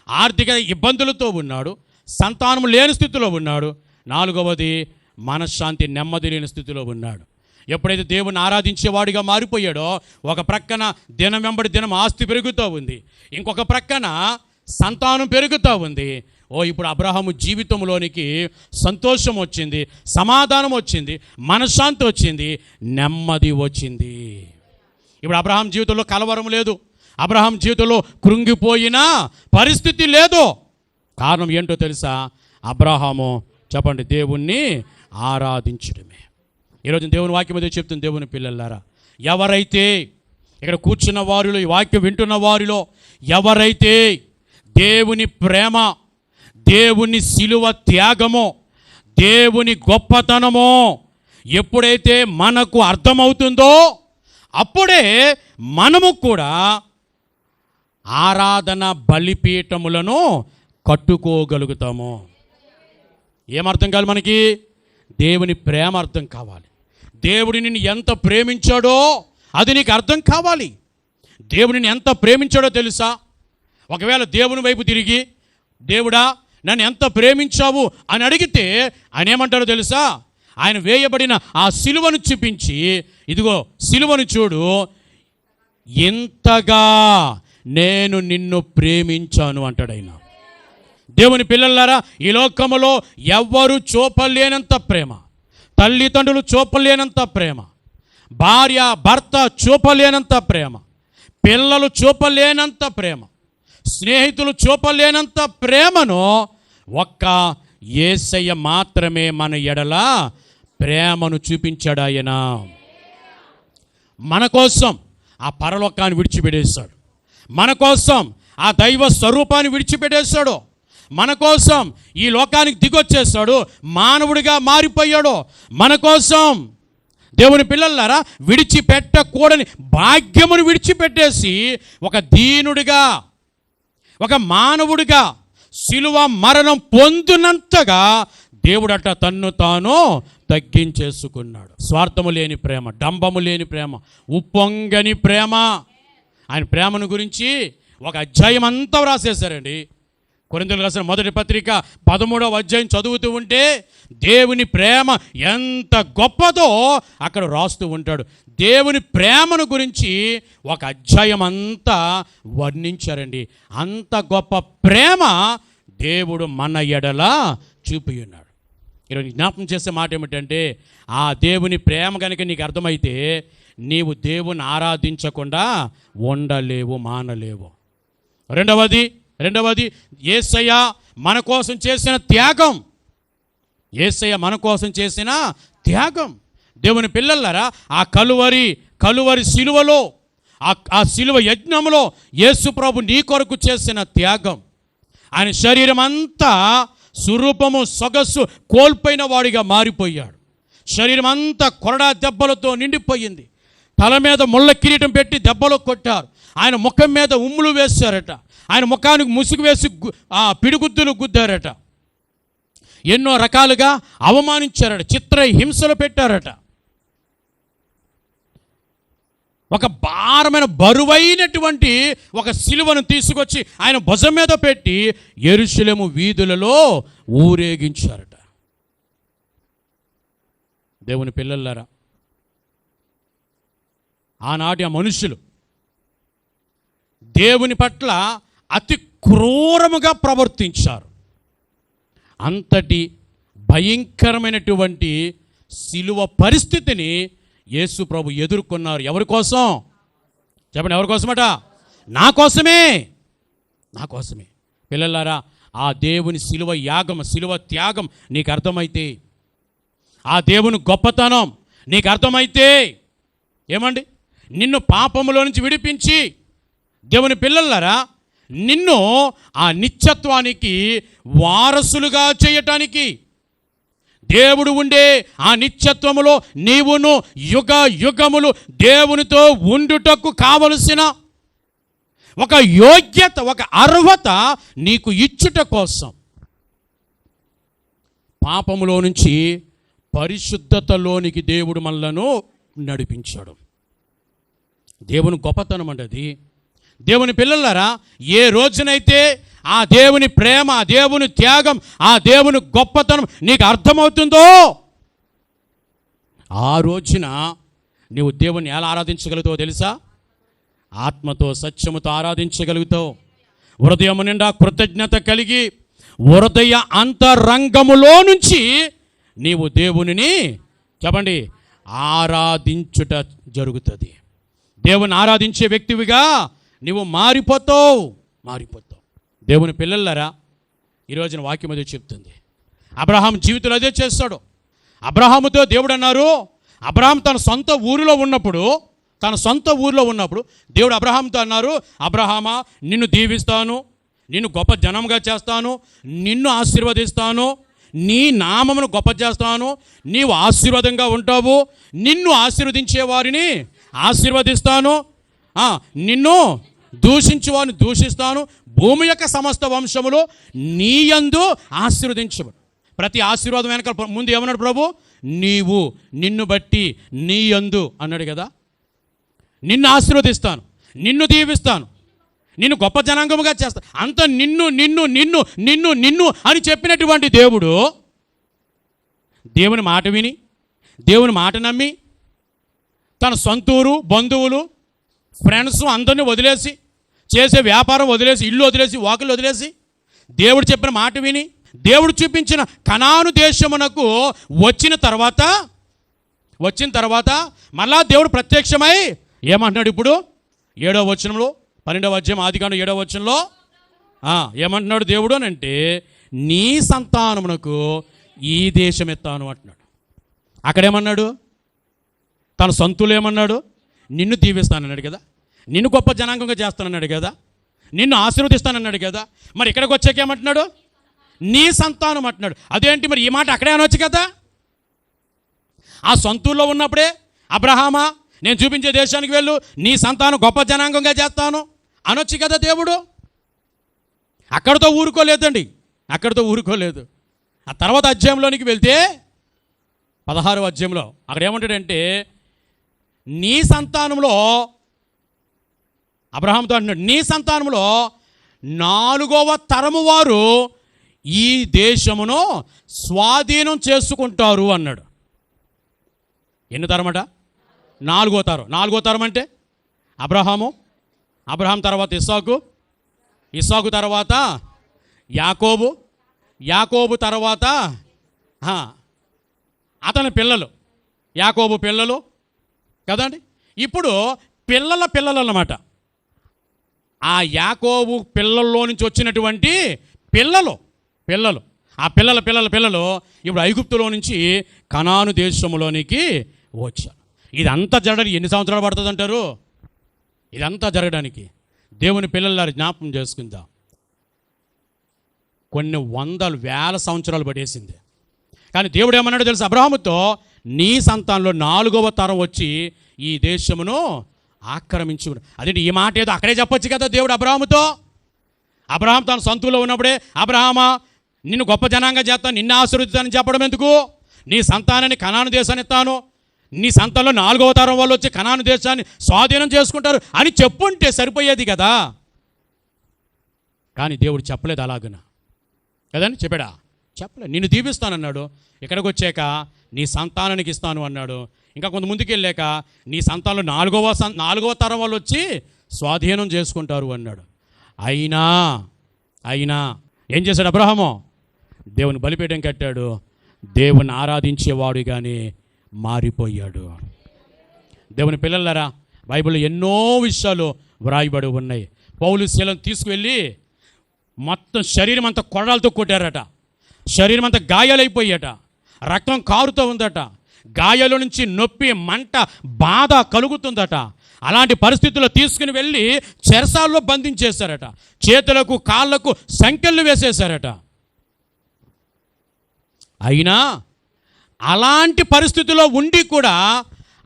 ఆర్థిక ఇబ్బందులతో ఉన్నాడు, సంతానం లేని స్థితిలో ఉన్నాడు, 4వది మనశ్శాంతి నెమ్మది లేని స్థితిలో ఉన్నాడు. ఎప్పుడైతే దేవుని ఆరాధించేవాడిగా మారిపోయాడో ఒక ప్రక్కన దినం వెంబడి దినం ఆస్తి పెరుగుతూ ఉంది, ఇంకొక ప్రక్కన సంతానం పెరుగుతూ ఉంది. ఇప్పుడు అబ్రహాము జీవితంలోనికి సంతోషం వచ్చింది, సమాధానం వచ్చింది, మనశ్శాంతి వచ్చింది, నెమ్మది వచ్చింది. ఇప్పుడు అబ్రహాం జీవితంలో కలవరం లేదు, అబ్రహాం జీవితంలో కృంగిపోయిన పరిస్థితి లేదు. కారణం ఏంటో తెలుసా? అబ్రహాము చెప్పండి, దేవుణ్ణి ఆరాధించడమే. ఈరోజు దేవుని వాక్యం అదే చెప్తుంది. దేవుని పిల్లలారా, ఎవరైతే ఇక్కడ కూర్చున్న వారిలో, ఈ వాక్యం వింటున్న వారిలో ఎవరైతే దేవుని ప్రేమ, దేవుని శిలువ త్యాగమో, దేవుని గొప్పతనమో ఎప్పుడైతే మనకు అర్థమవుతుందో అప్పుడే మనము కూడా ఆరాధన బలిపీఠములను కట్టుకోగలుగుతాము. ఏమర్థం కావాలి మనకి? దేవుని ప్రేమ అర్థం కావాలి. దేవుడు నిన్ను ఎంత ప్రేమించాడో అది నీకు అర్థం కావాలి. దేవుడిని ఎంత ప్రేమించాడో తెలుసా? ఒకవేళ దేవుని వైపు తిరిగి, దేవుడా నన్ను ఎంత ప్రేమించావు అని అడిగితే ఆయన ఏమంటాడో తెలుసా? ఆయన వేయబడిన ఆ సిలువను చూపించి, ఇదిగో సిలువను చూడు, ఇంతగా నేను నిన్ను ప్రేమించాను అంటాడు ఆయన. దేవుని పిల్లలారా, ఈ లోకములో ఎవ్వరు చూపలేనంత ప్రేమ, తల్లిదండ్రులు చూపలేనంత ప్రేమ, భార్య భర్త చూపలేనంత ప్రేమ, పిల్లలు చూపలేనంత ప్రేమ, స్నేహితులు చూపలేనంత ప్రేమను ఒక్క యేసయ్య మాత్రమే మన ఎడల ప్రేమను చూపించాడు. ఆయన మన కోసం ఆ పరలోకాన్ని విడిచిపెట్టేశాడు, మన కోసం ఆ దైవ స్వరూపాన్ని విడిచిపెట్టేశాడు, మన కోసం ఈ లోకానికి దిగొచ్చేస్తాడు, మానవుడిగా మారిపోయాడు. మన కోసం దేవుని పిల్లలారా, విడిచిపెట్టకూడని భాగ్యమును విడిచిపెట్టేసి ఒక దీనుడిగా, ఒక మానవుడిగా శిలువ మరణం పొందినంతగా దేవుడట తన్ను తాను తగ్గించేసుకున్నాడు. స్వార్థము లేని ప్రేమ, డంబము లేని ప్రేమ, ఉప్పొంగని ప్రేమ. ఆయన ప్రేమను గురించి ఒక అధ్యాయం అంతా వ్రాసేశారండి. కొరింథీయులకు రాసిన మొదటి పత్రిక 13వ అధ్యాయం చదువుతూ ఉంటే దేవుని ప్రేమ ఎంత గొప్పదో అక్కడ రాస్తూ ఉంటాడు. దేవుని ప్రేమను గురించి ఒక అధ్యాయం అంతా వర్ణించారండి. అంత గొప్ప ప్రేమ దేవుడు మన ఎడల చూపి ఉన్నాడు. ఈరోజు జ్ఞాపకం చేసే మాట ఏమిటంటే, ఆ దేవుని ప్రేమ కనుక నీకు అర్థమైతే నీవు దేవుని ఆరాధించకుండా ఉండలేవు, మానలేవు. రెండవది యేసయ్య మన కోసం చేసిన త్యాగం. యేసయ్య మన కోసం చేసిన త్యాగం. దేవుని పిల్లలారా, ఆ కలువరి సిలువలో, ఆ సిలువ యజ్ఞంలో యేసు ప్రభు నీ కొరకు చేసిన త్యాగం. ఆయన శరీరం అంతా స్వరూపము సొగస్సు కోల్పోయిన వాడిగా మారిపోయాడు. శరీరం అంతా కొరడా దెబ్బలతో నిండిపోయింది. తల మీద ముళ్ళ కిరీటం పెట్టి దెబ్బలు కొట్టారు. ఆయన ముఖం మీద ఉమ్ములు వేశారట. ఆయన ముఖానికి ముసుగు వేసి పిడిగుద్దులు గుద్దారట. ఎన్నో రకాలుగా అవమానించారట, చిత్ర హింసలు పెట్టారట. ఒక భారమైన బరువైనటువంటి ఒక సిలువను తీసుకొచ్చి ఆయన భుజం మీద పెట్టి యెరూషలేము వీధులలో ఊరేగించారట. దేవుని పిల్లలారా, ఆనాటి ఆ మనుషులు దేవుని పట్ల అతి క్రూరముగా ప్రవర్తించారు. అంతటి భయంకరమైనటువంటి సిలువ పరిస్థితిని యేసు ప్రభు ఎదుర్కొన్నారు. ఎవరి కోసం చెప్పండి? ఎవరి కోసమట? నా కోసమే. పిల్లలారా, ఆ దేవుని సిలువ యాగం, సిలువ త్యాగం నీకు అర్థమైతే, ఆ దేవుని గొప్పతనం నీకు అర్థమైతే, ఏమండి, నిన్ను పాపములో నుంచి విడిపించి, దేవుని పిల్లలారా, నిన్ను ఆ నిత్యత్వానికి వారసులుగా చేయటానికి, దేవుడు ఉండే ఆ నిత్యత్వములో నీవును యుగ యుగములు దేవునితో ఉండుటకు కావలసిన ఒక యోగ్యత, ఒక అర్హత నీకు ఇచ్చుట కోసం పాపములో నుంచి పరిశుద్ధతలోనికి దేవుడు మనలను నడిపించాడు. దేవుని గొప్పతనం అంటది. దేవుని పిల్లలారా, ఏ రోజునైతే ఆ దేవుని ప్రేమ, ఆ దేవుని త్యాగం, ఆ దేవుని గొప్పతనం నీకు అర్థమవుతుందో ఆ రోజున నీవు దేవుని ఎలా ఆరాధించగలుగుతావో తెలుసా? ఆత్మతో సత్యముతో ఆరాధించగలుగుతావు. హృదయము నిండా కృతజ్ఞత కలిగి హృదయ అంతరంగములో నుంచి నీవు దేవునిని చెప్పండి ఆరాధించుట జరుగుతుంది. దేవుని ఆరాధించే వ్యక్తివిగా నీవు మారిపోతావు. దేవుని పిల్లలారా, ఈరోజున వాక్యం అదే చెప్తుంది. అబ్రహాం జీవితంలో అదే చేస్తాడు. అబ్రహాముతో దేవుడు అన్నారు, అబ్రహాం తన సొంత ఊరిలో ఉన్నప్పుడు దేవుడు అబ్రహాంతో అన్నారు, అబ్రహామా, నిన్ను దీవిస్తాను, నిన్ను గొప్ప జనంగా చేస్తాను, నిన్ను ఆశీర్వదిస్తాను, నీ నామమును గొప్ప చేస్తాను, నీవు ఆశీర్వాదంగా ఉంటావు, నిన్ను ఆశీర్వదించే వారిని ఆశీర్వదిస్తాను, నిన్ను దూషించువాని దూషిస్తాను, భూమి యొక్క సమస్త వంశములు నీ యందు ఆశీర్వదించబడు. ప్రతి ఆశీర్వాదం వెనక ముందు ఏమన్నాడు ప్రభు? నీవు, నిన్ను బట్టి, నీ యందు అన్నాడు కదా. నిన్ను ఆశీర్వదిస్తాను, నిన్ను దీవిస్తాను, నిన్ను గొప్ప జనాంగముగా చేస్తాను, అంత నిన్ను నిన్ను నిన్ను నిన్ను నిన్ను అని చెప్పినటువంటి దేవుడు దేవుని మాట విని, దేవుని మాట నమ్మి, తన సొంతూరు, బంధువులు, ఫ్రెండ్స్ అందరినీ వదిలేసి, చేసే వ్యాపారం వదిలేసి, ఇల్లు వదిలేసి, వాకిలు వదిలేసి, దేవుడు చెప్పిన మాట విని, దేవుడు చూపించిన కనాను దేశమునకు వచ్చిన తర్వాత మళ్ళా దేవుడు ప్రత్యక్షమై ఏమంటున్నాడు? ఇప్పుడు 7వ వచనంలో, 12వ అధ్యాయం ఆదికాండం 7వ వచనంలో ఏమంటున్నాడు దేవుడు అని అంటే, నీ సంతానమునకు ఈ దేశం ఎత్తాను అంటున్నాడు. అక్కడేమన్నాడు? తన సొంతులు ఏమన్నాడు? నిన్ను దీవిస్తానన్నాడు కదా, నిన్ను గొప్ప జనాంగంగా చేస్తానన్నాడు కదా, నిన్ను ఆశీర్వదిస్తానన్నాడు కదా. మరి ఇక్కడికి వచ్చాక ఏమంటున్నాడు? నీ సంతానం అంటున్నాడు. అదేంటి మరి ఈ మాట అక్కడే అనొచ్చు కదా. ఆ సొంతూరులో ఉన్నప్పుడే అబ్రహామా, నేను చూపించే దేశానికి వెళ్ళు, నీ సంతానం గొప్ప జనాంగంగా చేస్తాను అనొచ్చు కదా దేవుడు. అక్కడితో ఊరుకోలేదండి, అక్కడితో ఊరుకోలేదు. ఆ తర్వాత అధ్యాయంలోనికి వెళ్తే 16వ అధ్యాయంలో అక్కడ ఏమంటాడంటే, నీ సంతానంలో, అబ్రహాంతో అంటున్నాడు, నీ సంతానంలో 4వ తరము వారు ఈ దేశమును స్వాధీనం చేసుకుంటారు అన్నాడు. ఎన్ని తరమట? 4వ తరం. 4వ తరం అంటే అబ్రహాం తర్వాత ఇస్సాకు తర్వాత యాకోబు తర్వాత అతని పిల్లలు, యాకోబు పిల్లలు కదండి. ఇప్పుడు పిల్లలు అన్నమాట. ఆ యాకోబు పిల్లల్లో నుంచి వచ్చినటువంటి పిల్లలు, ఆ పిల్లలు ఇప్పుడు ఐగుప్తులో నుంచి కనాను దేశంలోనికి వచ్చారు. ఇదంతా జరగడానికి ఎన్ని సంవత్సరాలు పడుతుంది అంటారు? ఇదంతా జరగడానికి దేవుని పిల్లల జ్ఞాపకం చేసుకుందాం, కొన్ని వందలు వేల సంవత్సరాలు పడేసింది. కానీ దేవుడు ఏమన్నాడో తెలుసు? అబ్రహాముతో, నీ సంతానంలో 4వ తరం వచ్చి ఈ దేశమును ఆక్రమించు. అదేంటి ఈ మాట ఏదో అక్కడే చెప్పొచ్చు కదా దేవుడు అబ్రహాముతో. అబ్రహాం తన సొంతూరులో ఉన్నప్పుడే, అబ్రహామా నిన్ను గొప్ప జనాంగం చేస్తాను, నిన్ను ఆశీర్వదిస్తానని చెప్పడం ఎందుకు? నీ సంతానాన్ని కనాను దేశాన్ని ఇస్తాను, నీ సంతానంలో 4వ తరం వాళ్ళు వచ్చి కనాను దేశాన్ని స్వాధీనం చేసుకుంటారు అని చెప్పుంటే సరిపోయేది కదా. కానీ దేవుడు చెప్పలేదు అలాగన కదండి. చెప్పలేదు. నిన్ను దీవిస్తానన్నాడు. ఇక్కడికి వచ్చాక నీ సంతానానికి ఇస్తాను అన్నాడు. ఇంకా కొంత ముందుకు వెళ్ళాక నీ సంతానంలో 4వ తరం వాళ్ళు వచ్చి స్వాధీనం చేసుకుంటారు అన్నాడు. అయినా ఏం చేశాడు అబ్రహాము? దేవుని బలిపీఠం కట్టాడు, దేవుని ఆరాధించేవాడుగానే మారిపోయాడు. దేవుని పిల్లలారా, బైబిల్లో ఎన్నో విషయాలు వ్రాయబడి ఉన్నాయి. పౌలు శీలను తీసుకువెళ్ళి మొత్తం శరీరం అంతా కొరడాలతో కొట్టారట, శరీరం అంతా గాయాలైపోయాట, రక్తం కారుతూ ఉందట, గాయాల నుంచి నొప్పి, మంట, బాధ కలుగుతుందట. అలాంటి పరిస్థితుల్లో తీసుకుని వెళ్ళి చెరసాల్లో బంధించేశారట, చేతులకు కాళ్ళకు సంకెళ్ళు వేసేశారట. అయినా అలాంటి పరిస్థితుల్లో ఉండి కూడా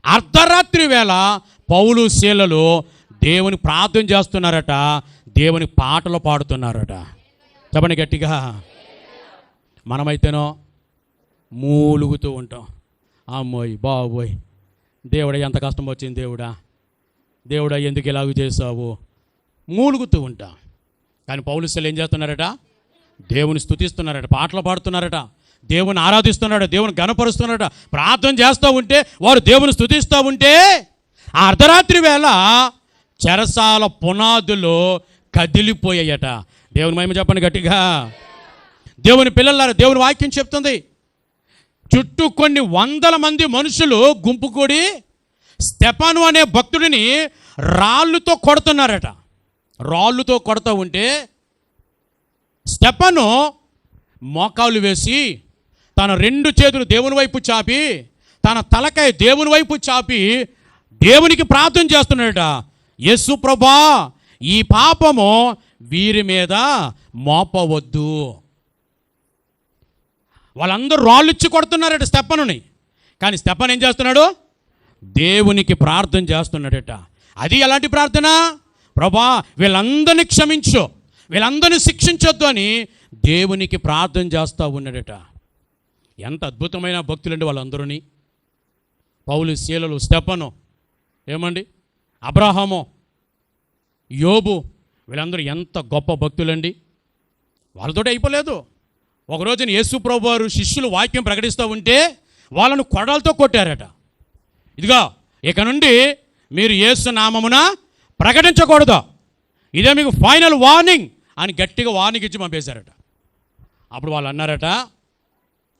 అర్ధరాత్రి వేళ పౌలు శీలలు దేవుని ప్రార్థన చేస్తున్నారట, దేవుని పాటలు పాడుతున్నారట. చెప్పండి గట్టిగా. మనమైతేనో మూలుగుతూ ఉంటాం, అమ్మోయ్ బాబోయ్ దేవుడా ఎంత కష్టం వచ్చింది, దేవుడా ఎందుకు ఇలాగ చేసావు, మూలుగుతూ ఉంటాం. కానీ పౌలు శీలలు ఏం చేస్తున్నారట? దేవుని స్తుతిస్తున్నారట, పాటలు పాడుతున్నారట, దేవుని ఆరాధిస్తున్నారట, దేవుని గణపరుస్తున్నారట, ప్రార్థన చేస్తూ ఉంటే, వారు దేవుని స్తుతిస్తూ ఉంటే ఆ అర్ధరాత్రి వేళ చెరసాల పునాదులు కదిలిపోయాయట. దేవుని మహిమ చెప్పండి గట్టిగా. దేవుని పిల్లలారా, దేవుని వాక్యం చెప్తుంది, చుట్టూ కొన్ని వందల మంది మనుషులు గుంపు కూడి స్టెఫాను అనే భక్తుడిని రాళ్ళుతో కొడుతున్నారట. రాళ్ళుతో కొడుతూ ఉంటే స్టెఫాను మోకాళ్ళు వేసి తన 2 చేతులు దేవుని వైపు చాపి, తన తలకాయ దేవుని వైపు చాపి దేవునికి ప్రార్థన చేస్తున్నాడట. యేసు ప్రభువా, ఈ పాపము వీరి మీద మోపవద్దు. వాళ్ళందరూ రాళ్ళు ఇచ్చి కొడుతున్నారట స్టెఫానుని. కానీ స్టెఫాను ఏం చేస్తున్నాడు? దేవునికి ప్రార్థన చేస్తున్నాడట. అది ఎలాంటి ప్రార్థన? ప్రభా వీళ్ళందరినీ క్షమించు, వీళ్ళందరినీ శిక్షించొద్దు అని దేవునికి ప్రార్థన చేస్తూ ఉన్నాడట. ఎంత అద్భుతమైన భక్తులండి వాళ్ళందరూని. పౌలు, శీలలు, స్టెఫను, ఏమండి, అబ్రహాము, యోబు, వీళ్ళందరూ ఎంత గొప్ప భక్తులండి. వాళ్ళతోటి అయిపోలేదు. ఒకరోజున యేసు ప్రభు వారు శిష్యులు వాక్యం ప్రకటిస్తూ ఉంటే వాళ్ళను కొడలతో కొట్టారట. ఇదిగో ఇక నుండి మీరు యేసు నామమున ప్రకటించకూడదు, ఇదే మీకు ఫైనల్ వార్నింగ్ అని గట్టిగా వార్నింగ్ ఇచ్చి పంపేశారట. అప్పుడు వాళ్ళు అన్నారట,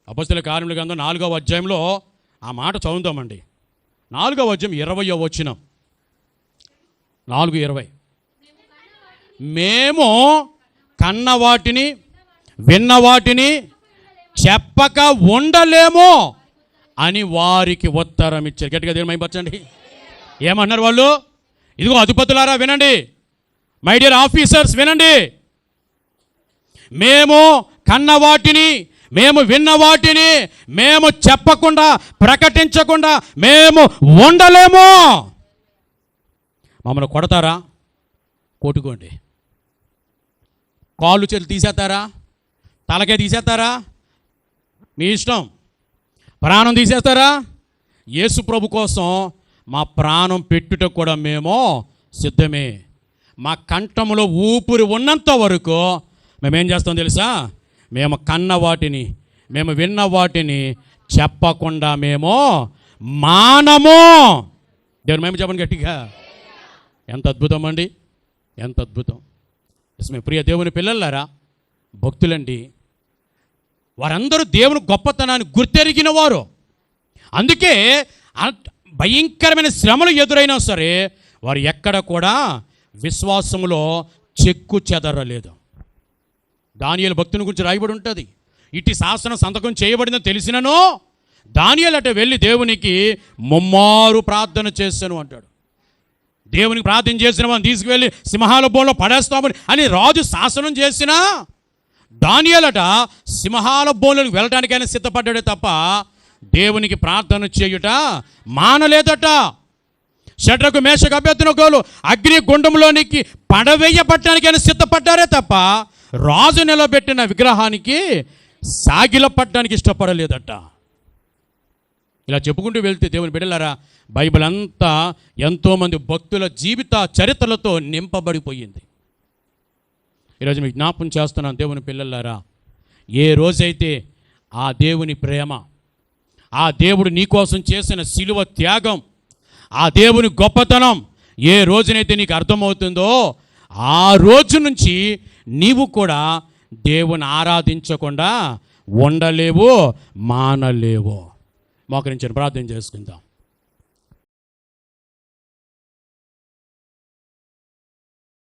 అపొస్తలుల కార్యముల గ్రంథం 4వ అధ్యాయంలో ఆ మాట చదువుతామండి. 4వ అధ్యాయం 20వ వచనం, 4:20. మేము కన్న వాటిని విన్న వాటిని చెప్పక ఉండలేము అని వారికి ఉత్తరం ఇచ్చారు. గట్టిగా దేవుని మహిమపరచండి. ఏమన్నారు వాళ్ళు? ఇదిగో అధిపతులారా వినండి, మై డియర్ ఆఫీసర్స్ వినండి, మేము కన్న వాటిని, మేము విన్న వాటిని మేము చెప్పకుండా, ప్రకటించకుండా మేము ఉండలేము. మమ్మల్ని కొడతారా? కొట్టుకోండి. కాళ్ళు చేతులు తీసేస్తారా? తలకే తీసేస్తారా? మీ ఇష్టం. ప్రాణం తీసేస్తారా? యేసు ప్రభు కోసం మా ప్రాణం పెట్టుట కూడా మేము సిద్ధమే. మా కంఠములో ఊపిరి ఉన్నంత వరకు మేమేం చేస్తాం తెలుసా? మేము కన్న వాటిని, మేము విన్న వాటిని చెప్పకుండా మేము మానము. దేవుని మేము చెప్పండి గట్టిగా. ఎంత అద్భుతం అండి, ఎంత అద్భుతం. మీ ప్రియ దేవుని పిల్లలారా, భక్తులండి, వారందరూ దేవుని గొప్పతనాన్ని గుర్తెరిగిన వారు. అందుకే భయంకరమైన శ్రమలు ఎదురైనా సరే వారు ఎక్కడ కూడా విశ్వాసములో చెక్కు చెదరలేదు. దానియేలు భక్తుని గురించి రాయబడి ఉంటుంది. ఇట్టి శాసనం సంతకం చేయబడిందని తెలిసినను దానియేలు అట వెళ్ళి దేవునికి ముమ్మారు ప్రార్థన చేశాను అంటాడు. దేవునికి ప్రార్థన చేసిన వాడిని తీసుకువెళ్ళి సింహాల బోన్లో పడేస్తామని అని రాజు శాసనం చేసినా దానియేలట సింహాల బోన్లోకి వెళ్ళడానికైనా సిద్ధపడ్డాడే తప్ప దేవునికి ప్రార్థన చేయుట మానలేదట. షడ్రకు, మేషకు, అబేద్నెగోలు అగ్ని గుండంలోనికి పడవేయబట్టడానికైనా సిద్ధపడ్డారే తప్ప రాజు నిలబెట్టిన విగ్రహానికి సాగిలపడ్డానికి ఇష్టపడలేదట. ఇలా చెప్పుకుంటూ వెళ్తే దేవుని బిడ్డలారా, బైబిల్ అంతా ఎంతోమంది భక్తుల జీవిత చరిత్రలతో నింపబడిపోయింది. ఈరోజు మీకు జ్ఞాపకం చేస్తున్నాను దేవుని పిల్లలారా, ఏ రోజైతే ఆ దేవుని ప్రేమ, ఆ దేవుడు నీకోసం చేసిన శిలువ త్యాగం, ఆ దేవుని గొప్పతనం ఏ రోజునైతే నీకు అర్థమవుతుందో ఆ రోజు నుంచి నీవు కూడా దేవుని ఆరాధించకుండా ఉండలేవు, మానలేవు. మోకరించండి, ప్రార్థన చేసుకుందాం.